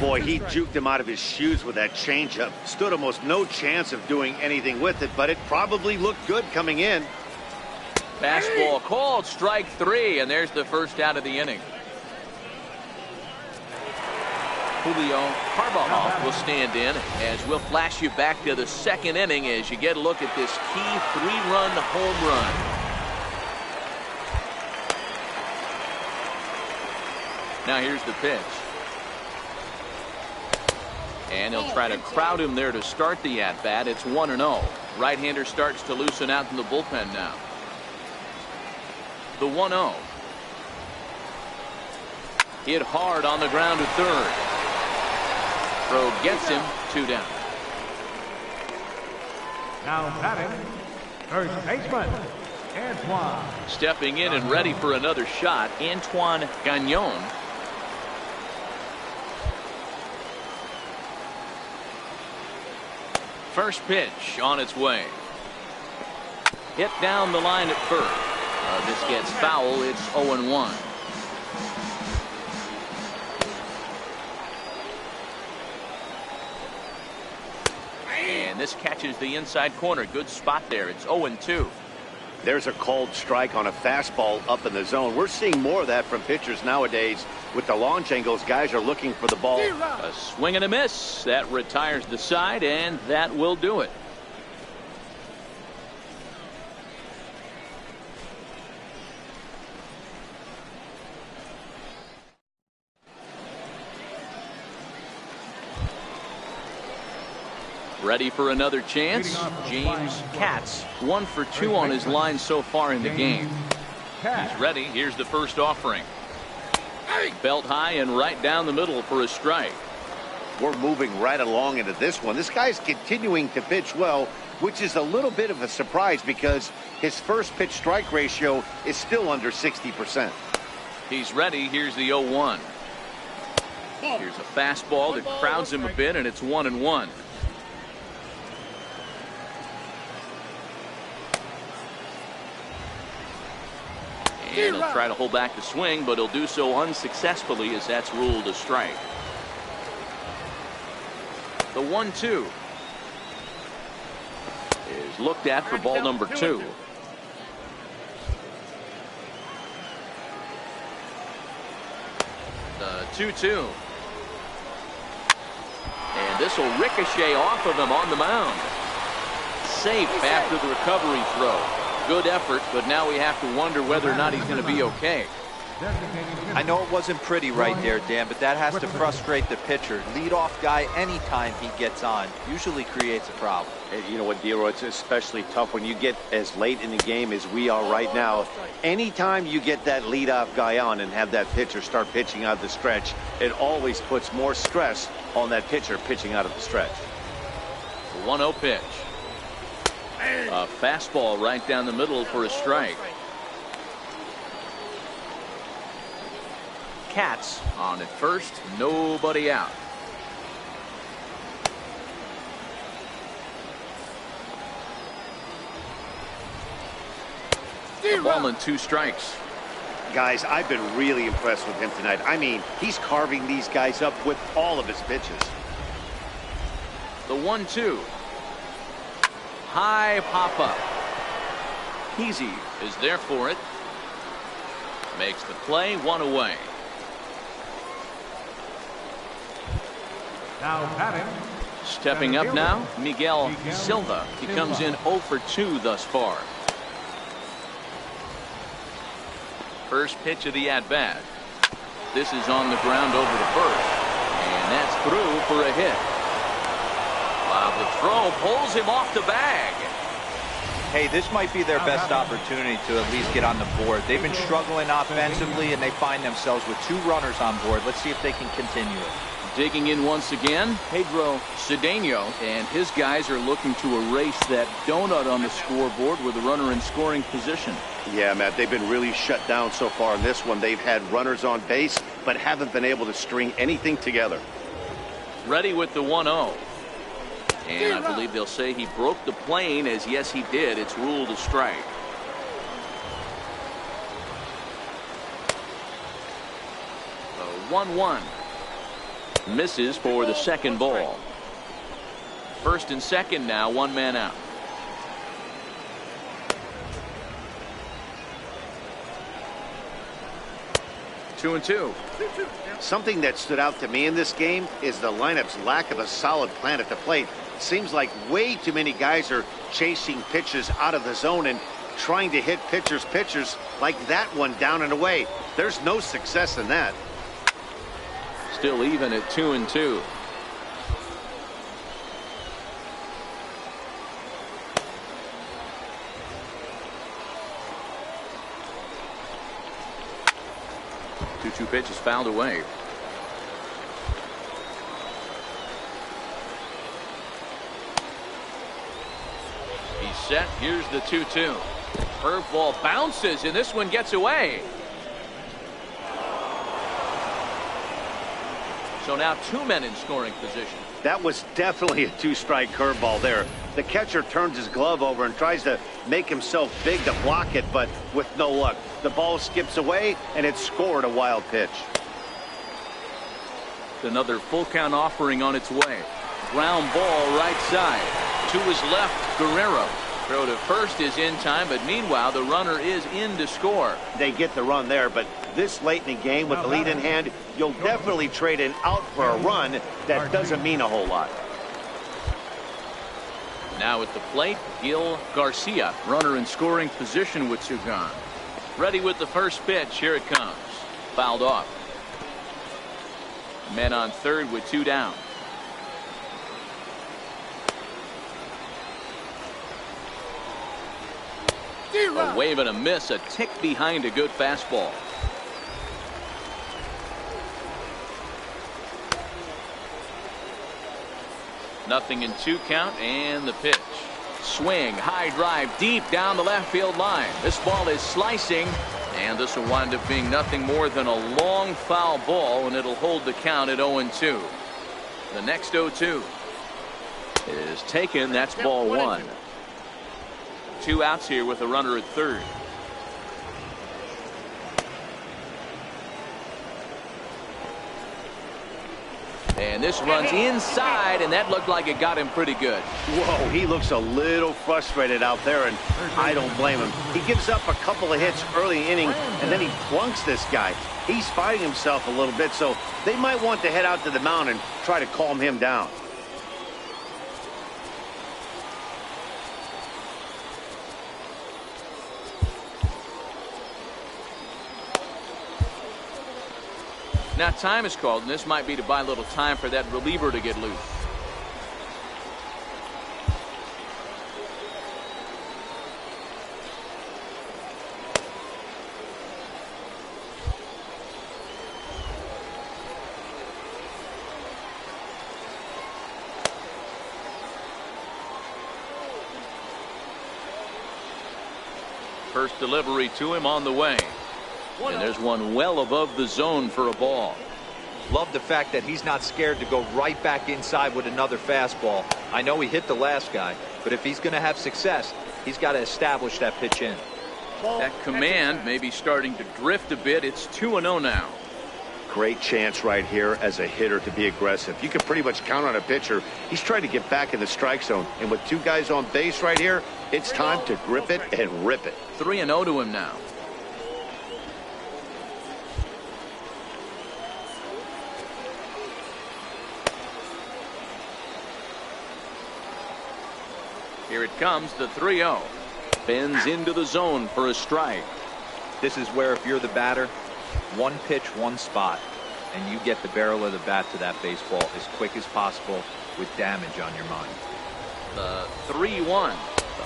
Boy, he juked him out of his shoes with that changeup. Stood almost no chance of doing anything with it, but it probably looked good coming in. Fastball called, strike 3, and there's the first out of the inning. Julio Carvalho will stand in as we'll flash you back to the second inning as you get a look at this key 3-run home run. Now here's the pitch. And he'll try to crowd him there to start the at-bat. It's 1-0. Right-hander starts to loosen out in the bullpen now. The 1-0. Hit hard on the ground to third. Throw gets him, 2 down. Now batting, first baseman, Antoine. Stepping in and ready for another shot, Antoine Gagnon. First pitch on its way. Hit down the line at first. This gets foul. It's 0-1. And this catches the inside corner. Good spot there. It's 0-2. There's a called strike on a fastball up in the zone. We're seeing more of that from pitchers nowadays. With the launch angles, guys are looking for the ball. A swing and a miss. That retires the side, and that will do it. Ready for another chance. James Katz, 1 for 2 on his line so far in the game. He's ready. Here's the first offering. Belt high and right down the middle for a strike. We're moving right along into this one. This guy's continuing to pitch well, which is a little bit of a surprise because his first pitch strike ratio is still under 60%. He's ready. Here's the 0-1. Here's a fastball that crowds him a bit, and it's 1-1. And he'll try to hold back the swing, but he'll do so unsuccessfully as that's ruled a strike. The 1-2 is looked at for ball number 2. The 2-2. And this will ricochet off of him on the mound. Safe after the recovery throw. Good effort, but now we have to wonder whether or not he's going to be okay. I know it wasn't pretty right there, Dan, but that has to frustrate the pitcher. Leadoff guy, anytime he gets on, usually creates a problem. You know what, Dero, it's especially tough when you get as late in the game as we are right now. Anytime you get that leadoff guy on and have that pitcher start pitching out of the stretch, it always puts more stress on that pitcher pitching out of the stretch. The 1-0 pitch. A fastball right down the middle for a strike. Katz on at first, nobody out. A ball and 2 strikes. Guys, I've been really impressed with him tonight. I mean, he's carving these guys up with all of his pitches. The 1-2. High pop up. Heasy is there for it. Makes the play, 1 away. Now batting. Stepping up now, Miguel Silva. He comes in 0 for 2 thus far. First pitch of the at-bat. This is on the ground over to first. And that's through for a hit. Wow, the throw pulls him off the bag. Hey, this might be their best opportunity to at least get on the board. They've been struggling offensively, and they find themselves with 2 runners on board. Let's see if they can continue it. Digging in once again, Pedro Cedeno, and his guys are looking to erase that donut on the scoreboard with a runner in scoring position. Yeah, Matt, they've been really shut down so far in this one. They've had runners on base, but haven't been able to string anything together. Ready with the 1-0. And I believe they'll say he broke the plane, as yes, he did. It's ruled a strike. The 1-1. Misses for the second ball. First and second now, one man out. Two and two. Something that stood out to me in this game is the lineup's lack of a solid plan at the plate. Seems like way too many guys are chasing pitches out of the zone and trying to hit pitchers like that one down and away. There's no success in that. Still even at 2 and 2. Two pitch is fouled away. He's set. Here's the 2-2. Curveball bounces, and this one gets away. So now two men in scoring position. That was definitely a two-strike curveball there. The catcher turns his glove over and tries to make himself big to block it, but with no luck. The ball skips away, and it's scored a wild pitch. Another full count offering on its way. Ground ball right side. To his left, Guerrero. Throw to first is in time, but meanwhile the runner is in to score. They get the run there, but this late in the game with the lead in hand, you'll definitely trade an out for a run. That doesn't mean a whole lot. Now at the plate, Gil Garcia, runner in scoring position with two gone. Ready with the first pitch. Here it comes. Fouled off. Men on third with two down. A wave and a miss, a tick behind a good fastball. Nothing in two count, and the pitch. Swing, high drive, deep down the left field line. This ball is slicing, and this will wind up being nothing more than a long foul ball, and it'll hold the count at 0-2. The next 0-2 is taken. That's ball one. Two outs here with a runner at third. And this runs inside, and that looked like it got him pretty good. Whoa, he looks a little frustrated out there, and I don't blame him. He gives up a couple of hits early inning, and then he plunks this guy. He's fighting himself a little bit, so they might want to head out to the mound and try to calm him down. Now time is called, and this might be to buy a little time for that reliever to get loose. First delivery to him on the way. And there's one well above the zone for a ball. Love the fact that he's not scared to go right back inside with another fastball. I know he hit the last guy, but if he's going to have success, he's got to establish that pitch in. That command may be starting to drift a bit. It's 2-0 now. Great chance right here as a hitter to be aggressive. You can pretty much count on a pitcher. He's trying to get back in the strike zone. And with two guys on base right here, it's time to grip it and rip it. 3-0 to him now. Here it comes, the 3-0. Bends into the zone for a strike. This is where if you're the batter, one pitch, one spot, and you get the barrel of the bat to that baseball as quick as possible with damage on your mind. The 3-1.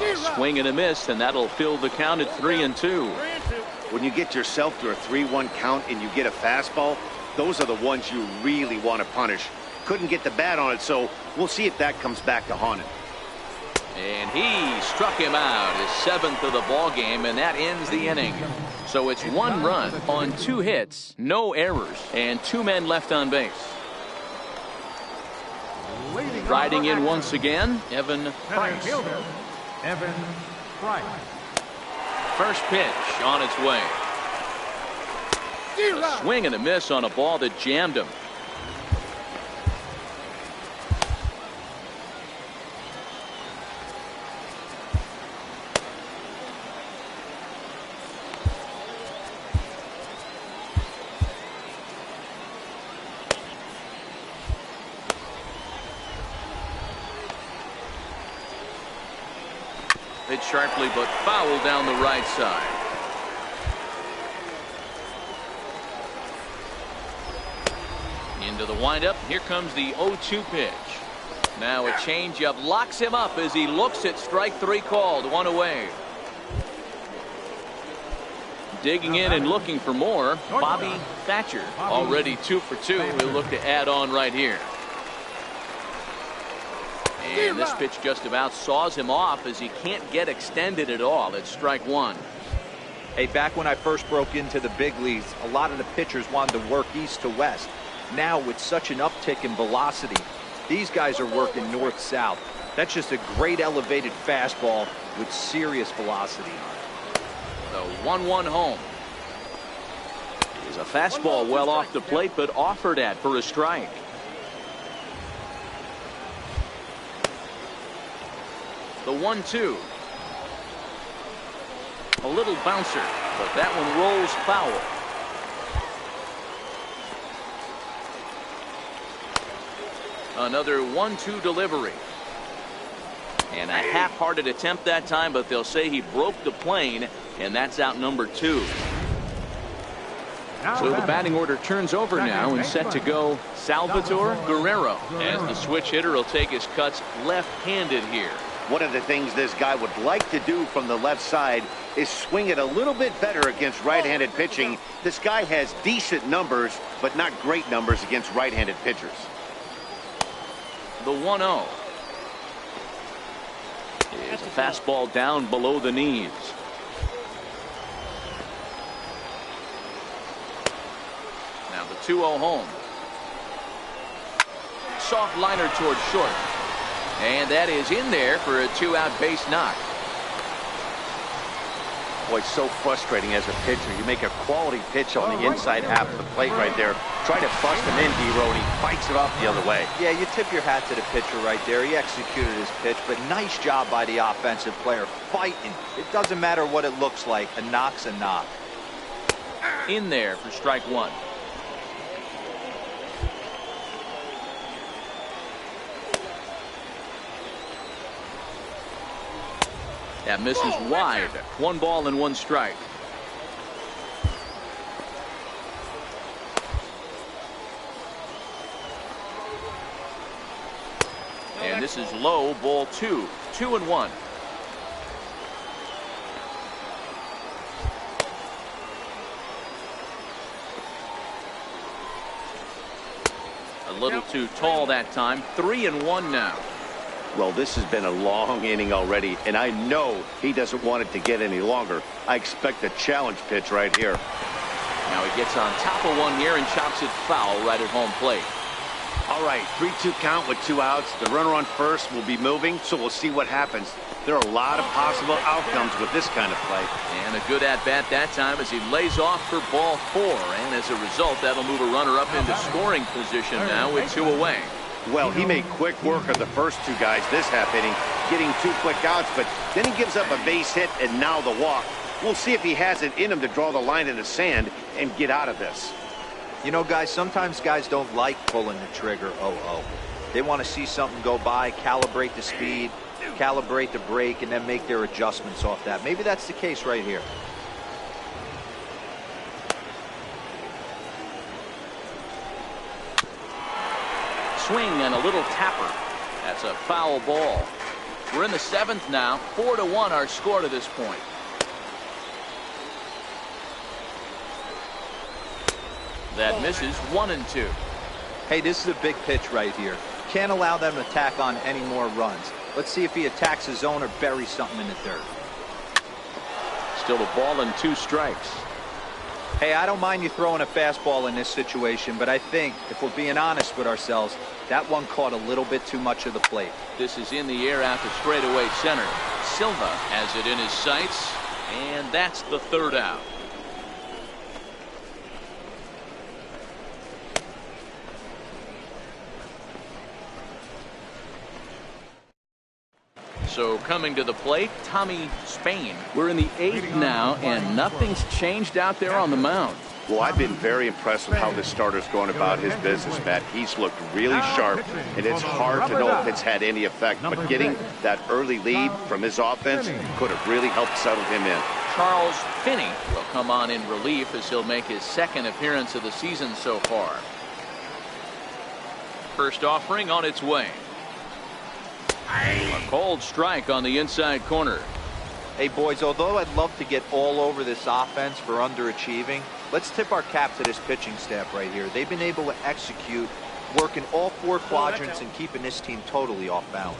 A swing and a miss, and that'll fill the count at 3-2. When you get yourself to a 3-1 count and you get a fastball, those are the ones you really want to punish. Couldn't get the bat on it, so we'll see if that comes back to haunt him. And he struck him out, his 7th of the ball game, and that ends the inning. So it's 1 run on 2 hits, no errors, and 2 men left on base. Riding in once again, Evan Price. Evan Price. First pitch on its way. A swing and a miss on a ball that jammed him. Hit sharply, but foul down the right side. Into the windup. Here comes the 0-2 pitch. Now a changeup locks him up as he looks at strike 3 called. 1 away. Digging in and looking for more. Bobby Thatcher already 2 for 2. He'll look to add on right here. And this pitch just about saws him off as he can't get extended at all. It's strike 1. Hey, back when I first broke into the big leagues, a lot of the pitchers wanted to work east to west. Now, with such an uptick in velocity, these guys are working north-south. That's just a great elevated fastball with serious velocity on it. The 1-1 home. Is a fastball well off the plate, but offered at for a strike. The 1-2. A little bouncer, but that one rolls foul. Another 1-2 delivery. And a half-hearted attempt that time, but they'll say he broke the plane, and that's out number 2. So the batting order turns over now and set to go Salvatore Guerrero, as the switch hitter will take his cuts left-handed here. One of the things this guy would like to do from the left side is swing it a little bit better against right-handed pitching. This guy has decent numbers, but not great numbers against right-handed pitchers. The 1-0. Is a fastball down below the knees. Now the 2-0 home. Soft liner towards short. And that is in there for a 2-out base knock. Boy, it's so frustrating as a pitcher. You make a quality pitch on the inside half of the plate right there. Try to bust him in, D-Row, and he fights it off the other way. Yeah, you tip your hat to the pitcher right there. He executed his pitch, but nice job by the offensive player fighting. It doesn't matter what it looks like. A knock's a knock. In there for strike 1. That misses wide. 1 ball and 1 strike. And this is low, ball 2. 2-1. A little too tall that time. 3-1 now. Well, this has been a long inning already, and I know he doesn't want it to get any longer. I expect a challenge pitch right here. Now he gets on top of one here and chops it foul right at home plate. All right, 3-2 count with 2 outs. The runner on first will be moving, so we'll see what happens. There are a lot of possible outcomes with this kind of play. And a good at-bat that time as he lays off for ball 4. And as a result, that'll move a runner up into scoring position now with 2 away. Well, he made quick work of the first 2 guys this half inning, getting 2 quick outs, but then he gives up a base hit and now the walk. We'll see if he has it in him to draw the line in the sand and get out of this. You know, guys, sometimes guys don't like pulling the trigger 0-0. They want to see something go by, calibrate the speed, calibrate the brake, and then make their adjustments off that. Maybe that's the case right here. Swing and a little tapper. That's a foul ball. We're in the 7th now. 4-1 our score to this point. That misses 1-2. Hey, this is a big pitch right here. Can't allow them to tack on any more runs. Let's see if he attacks his zone or buries something in the dirt. Still a ball and 2 strikes. Hey, I don't mind you throwing a fastball in this situation, but I think, if we're being honest with ourselves, that one caught a little bit too much of the plate. This is in the air out to straightaway center. Silva has it in his sights, and that's the 3rd out. So coming to the plate, Tommy Spain. We're in the 8th now, and nothing's changed out there on the mound. Well, I've been very impressed with how this starter's going about his business, Matt. He's looked really sharp, and it's hard to know if it's had any effect. But getting that early lead from his offense could have really helped settle him in. Charles Finney will come on in relief as he'll make his 2nd appearance of the season so far. First offering on its way. A cold strike on the inside corner. Hey, boys, although I'd love to get all over this offense for underachieving, let's tip our cap to this pitching staff right here. They've been able to execute, working all 4 quadrants and keeping this team totally off balance.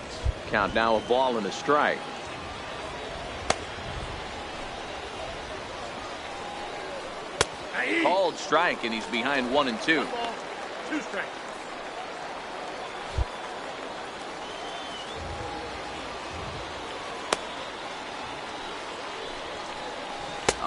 Count now, a ball and a strike. Called strike, and he's behind 1-2. 2 strikes.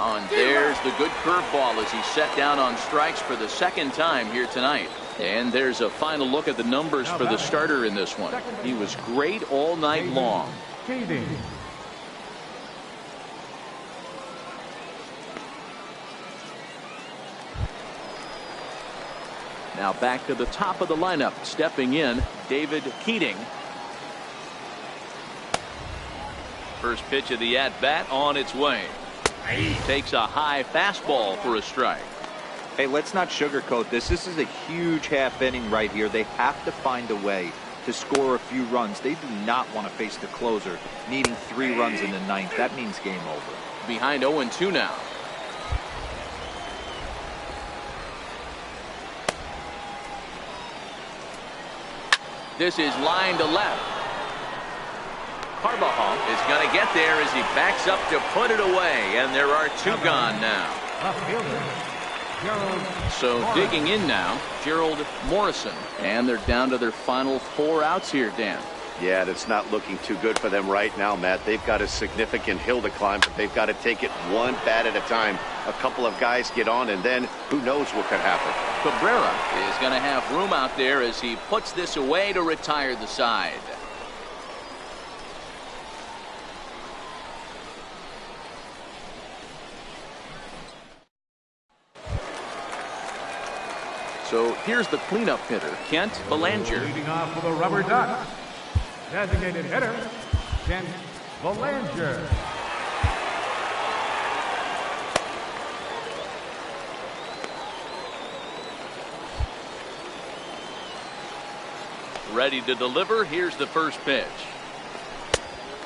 Oh, and there's the good curveball as he's set down on strikes for the 2nd time here tonight. And there's a final look at the numbers for the starter in this one. He was great all night long. Now back to the top of the lineup. Stepping in, David Keating. First pitch of the at-bat on its way. Takes a high fastball for a strike. Hey, let's not sugarcoat this. This is a huge half inning right here. They have to find a way to score a few runs. They do not want to face the closer needing 3 runs in the 9th. That means game over. Behind 0-2 now. This is line to left. Carbajal is going to get there as he backs up to put it away, and there are 2 gone now. So digging in now, Gerald Morrison, and they're down to their final 4 outs here, Dan. Yeah, that's not looking too good for them right now, Matt. They've got a significant hill to climb, but they've got to take it one bat at a time. A couple of guys get on, and then who knows what could happen. Cabrera is going to have room out there as he puts this away to retire the side. So here's the cleanup hitter, Kent Belanger. Leading off for the Rubberducks, designated hitter, Kent Belanger. Ready to deliver. Here's the first pitch.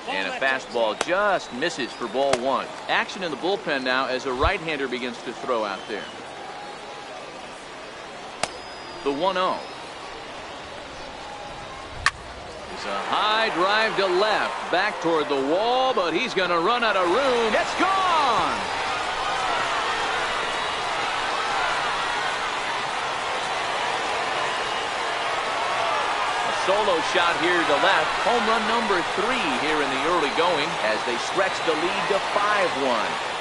And a fastball just misses for ball 1. Action in the bullpen now as a right-hander begins to throw out there. The 1-0. It's a high drive to left, back toward the wall, but he's going to run out of room. It's gone! A solo shot here to left. Home run number 3 here in the early going as they stretch the lead to 5-1.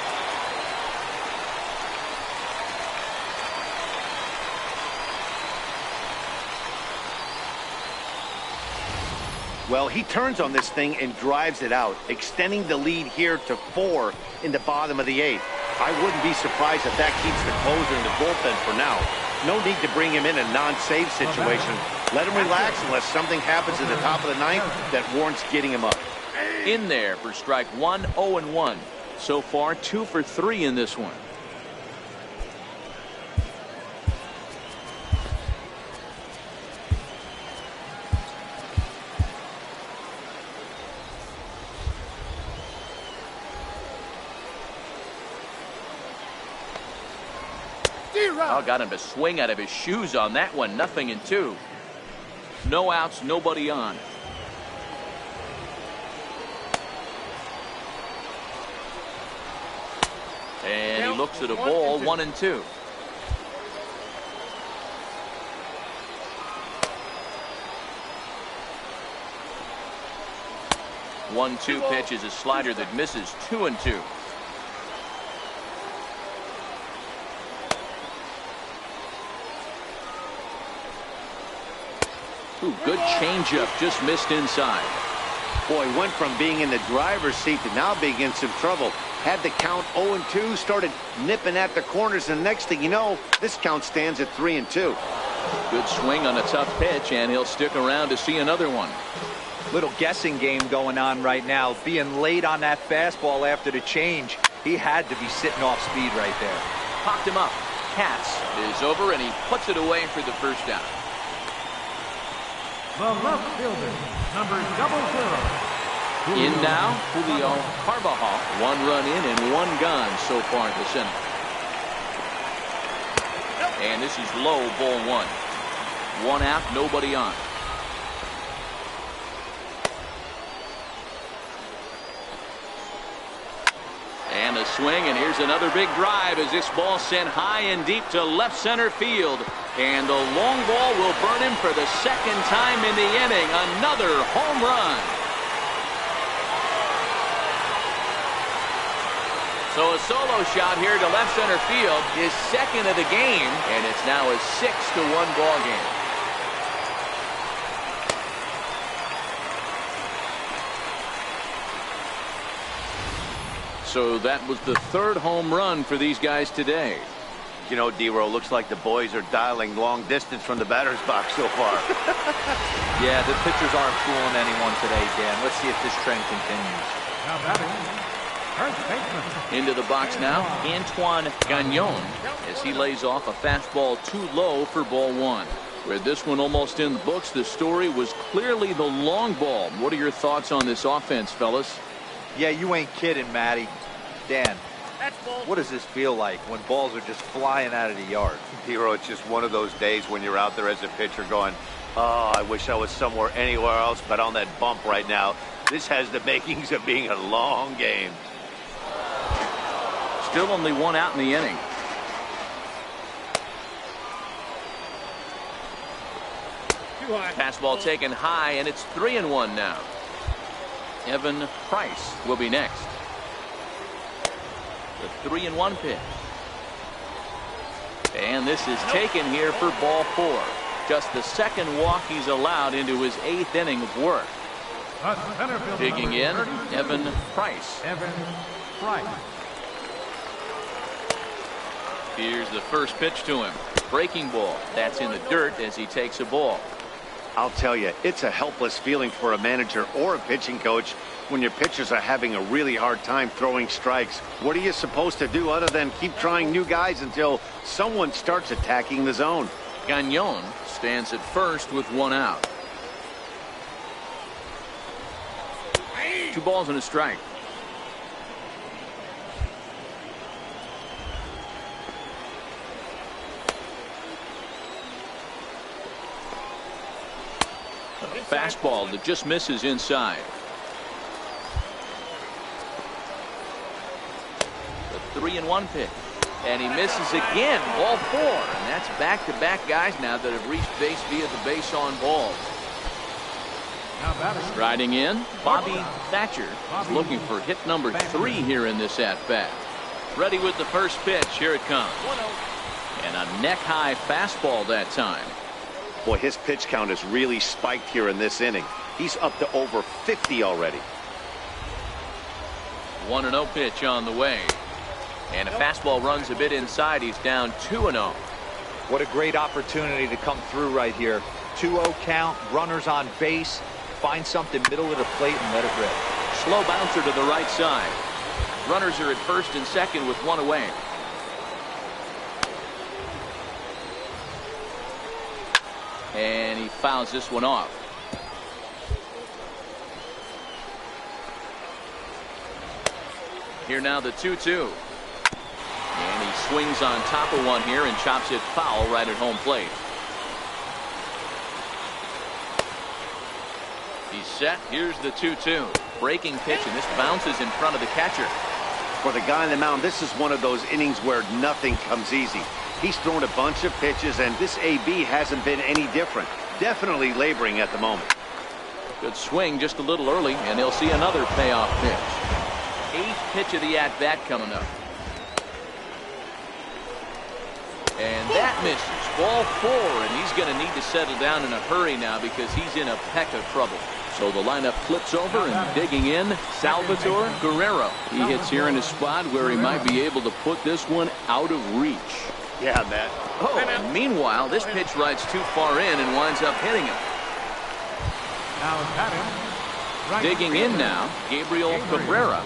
Well, he turns on this thing and drives it out, extending the lead here to 4 in the bottom of the 8th. I wouldn't be surprised if that keeps the closer in the bullpen for now. No need to bring him in a non-save situation. Let him relax unless something happens at the top of the 9th that warrants getting him up. In there for strike 1, 0-1. So far, 2 for 3 in this one. Oh, got him to swing out of his shoes on that one. 0-2. No outs, nobody on. And he looks at a ball. 1-2. 1-2 pitch is a slider that misses. 2-2. Ooh, good changeup, just missed inside. Boy, went from being in the driver's seat to now being in some trouble. Had the count 0-2, started nipping at the corners, and next thing you know, this count stands at 3-2. Good swing on a tough pitch, and he'll stick around to see another one. Little guessing game going on right now. Being late on that fastball after the change. He had to be sitting off speed right there. Popped him up. Katz is over, and he puts it away for the first out. The left fielder, number 00. In now, Julio Carvajal. 1 run in and 1 gone so far at the center. And this is low, ball 1. 1 out, nobody on. And a swing, and here's another big drive as this ball sent high and deep to left center field. And the long ball will burn him for the second time in the inning. Another home run. So a solo shot here to left center field, his second of the game, and it's now a 6-1 ball game. So that was the 3rd home run for these guys today. You know, D-Row, looks like the boys are dialing long distance from the batter's box so far. Yeah, the pitchers aren't fooling anyone today, Dan. Let's see if this trend continues. Now batting, first baseman. Into the box now, Antoine Gagnon, as he lays off a fastball too low for ball 1. With this one almost in the books, the story was clearly the long ball. What are your thoughts on this offense, fellas? Yeah, you ain't kidding, Matty. Dan, what does this feel like when balls are just flying out of the yard? D-Row, it's just one of those days when you're out there as a pitcher going, oh, I wish I was somewhere anywhere else but on that bump right now. This has the makings of being a long game. Still only 1 out in the inning. Fastball taken high, and it's 3-1 now. Evan Price will be next. The 3-1 pitch. And this is taken here for ball 4. Just the 2nd walk he's allowed into his 8th inning of work. Digging in, Evan Price. Evan Price. Here's the first pitch to him. Breaking ball. That's in the dirt as he takes a ball. I'll tell you, it's a helpless feeling for a manager or a pitching coach when your pitchers are having a really hard time throwing strikes. What are you supposed to do other than keep trying new guys until someone starts attacking the zone? Gagnon stands at first with 1 out. 2 balls and a strike. Fastball that just misses inside. The 3-1 pitch. And he misses again. Ball 4. And that's back-to-back guys now that have reached base via the base on balls. Now batting, Riding in, Bobby Thatcher is looking for hit number 3 here in this at-bat. Ready with the first pitch. Here it comes. And a neck-high fastball that time. Boy, his pitch count has really spiked here in this inning. He's up to over 50 already. 1-0 pitch on the way. And a fastball runs a bit inside. He's down 2-0. What a great opportunity to come through right here. 2-0 count, runners on base. Find something middle of the plate and let it rip. Slow bouncer to the right side. Runners are at first and second with 1 away. And he fouls this one off. Here now the 2-2. And he swings on top of one here and chops it foul right at home plate. He's set. Here's the 2-2. Breaking pitch, and this bounces in front of the catcher. For the guy on the mound, this is one of those innings where nothing comes easy. He's thrown a bunch of pitches, and this AB hasn't been any different. Definitely laboring at the moment. Good swing just a little early, and he'll see another payoff pitch. 8th pitch of the at-bat coming up. And that misses. Ball 4, and he's going to need to settle down in a hurry now because he's in a peck of trouble. So the lineup flips over, and digging in, Salvatore Guerrero. He hits here in a spot where he might be able to put this one out of reach. Yeah, Matt. Oh, and meanwhile, this pitch rides too far in and winds up hitting him. Now batting. Right Digging in now, Gabriel Cabrera.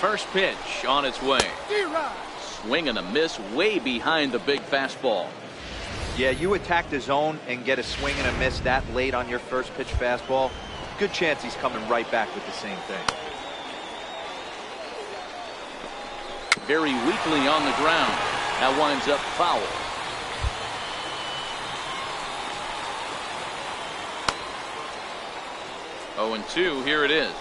First pitch on its way. Swing and a miss way behind the big fastball. Yeah, you attack the zone and get a swing and a miss that late on your first pitch fastball. Good chance he's coming right back with the same thing. Very weakly on the ground. That winds up foul. Oh, and 2, here it is.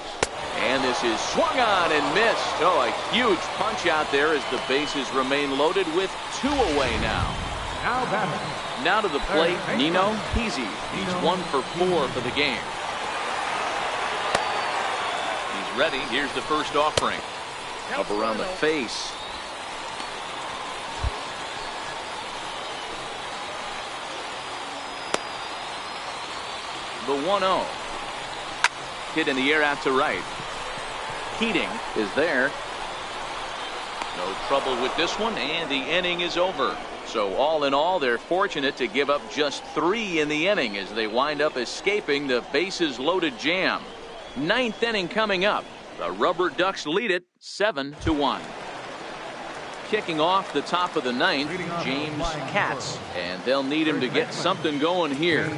And this is swung on and missed. Oh, a huge punch out there as the bases remain loaded with 2 away now. Now batting. Now to the plate, Nino Peasy. He's 1 for 4 for the game. He's ready. Here's the first offering. Up around the face. The 1-0. Hit in the air out to right. Keating is there. No trouble with this one, and the inning is over. So all in all, they're fortunate to give up just 3 in the inning as they wind up escaping the bases loaded jam. 9th inning coming up. The Rubberducks lead it 7-1. Kicking off the top of the 9th, James Katz, and they'll need him to get something going here.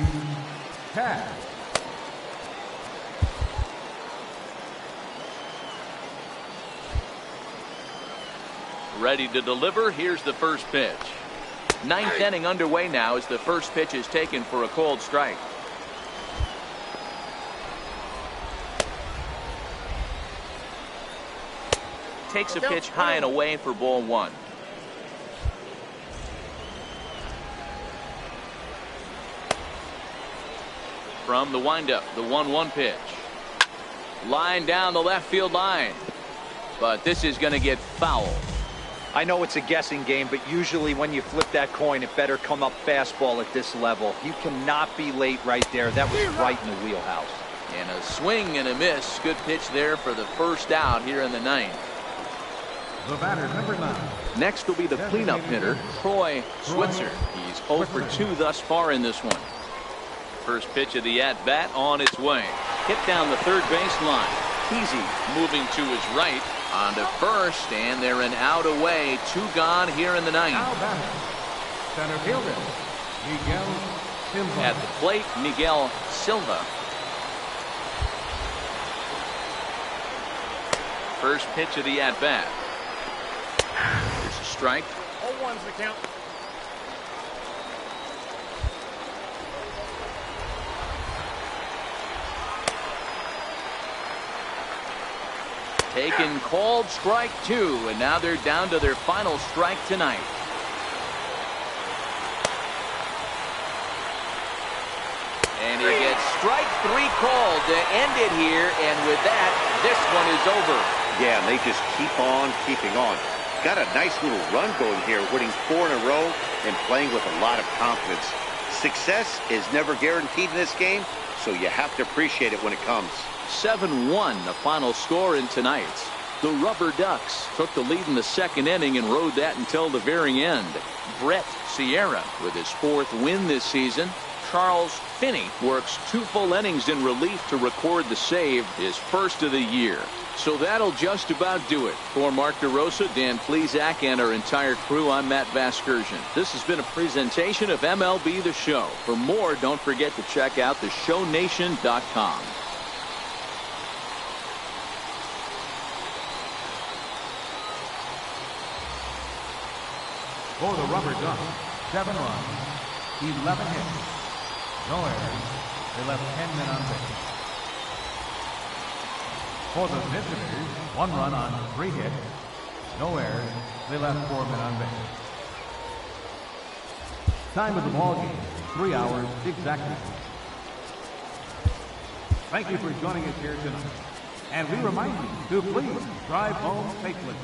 Ready to deliver. Here's the first pitch. 9th inning underway now as the first pitch is taken for a called strike. Takes a pitch high and away for ball 1. From the windup, the 1-1 pitch. Line down the left field line. But this is going to get foul. I know it's a guessing game, but usually when you flip that coin, it better come up fastball at this level. You cannot be late right there. That was right in the wheelhouse. And a swing and a miss. Good pitch there for the first out here in the 9th. The batter, number 9. Next will be the cleanup hitter, Troy Switzer. He's 0 for 2 thus far in this one. First pitch of the at-bat on its way. Hit down the third baseline. Peasy moving to his right. On to first, and they're an out away. 2 gone here in the 9th. Now batting. Center fielder, Miguel Silva. At the plate, Miguel Silva. First pitch of the at-bat. There's a strike. 0-1's the count. Taken, called strike 2, and now they're down to their final strike tonight. And he gets strike 3 called to end it here, and with that, this one is over. Yeah, and they just keep on keeping on. Got a nice little run going here, winning 4 in a row and playing with a lot of confidence. Success is never guaranteed in this game, so you have to appreciate it when it comes. 7-1, the final score in tonight's. The Rubberducks took the lead in the 2nd inning and rode that until the very end. Brett Sierra with his 4th win this season. Charles Finney works 2 full innings in relief to record the save, his first of the year. So that'll just about do it. For Mark DeRosa, Dan Plesac, and our entire crew, I'm Matt Vasgersian. This has been a presentation of MLB The Show. For more, don't forget to check out theshownation.com. For the Rubberducks, 7 runs, 11 hits, no errors. They left 10 men on base. For the visitors, 1 run on 3 hits, no errors. They left 4 men on base. Time of the ball game, 3 hours exactly. Thank you for joining us here tonight. And we remind you to please drive home safely.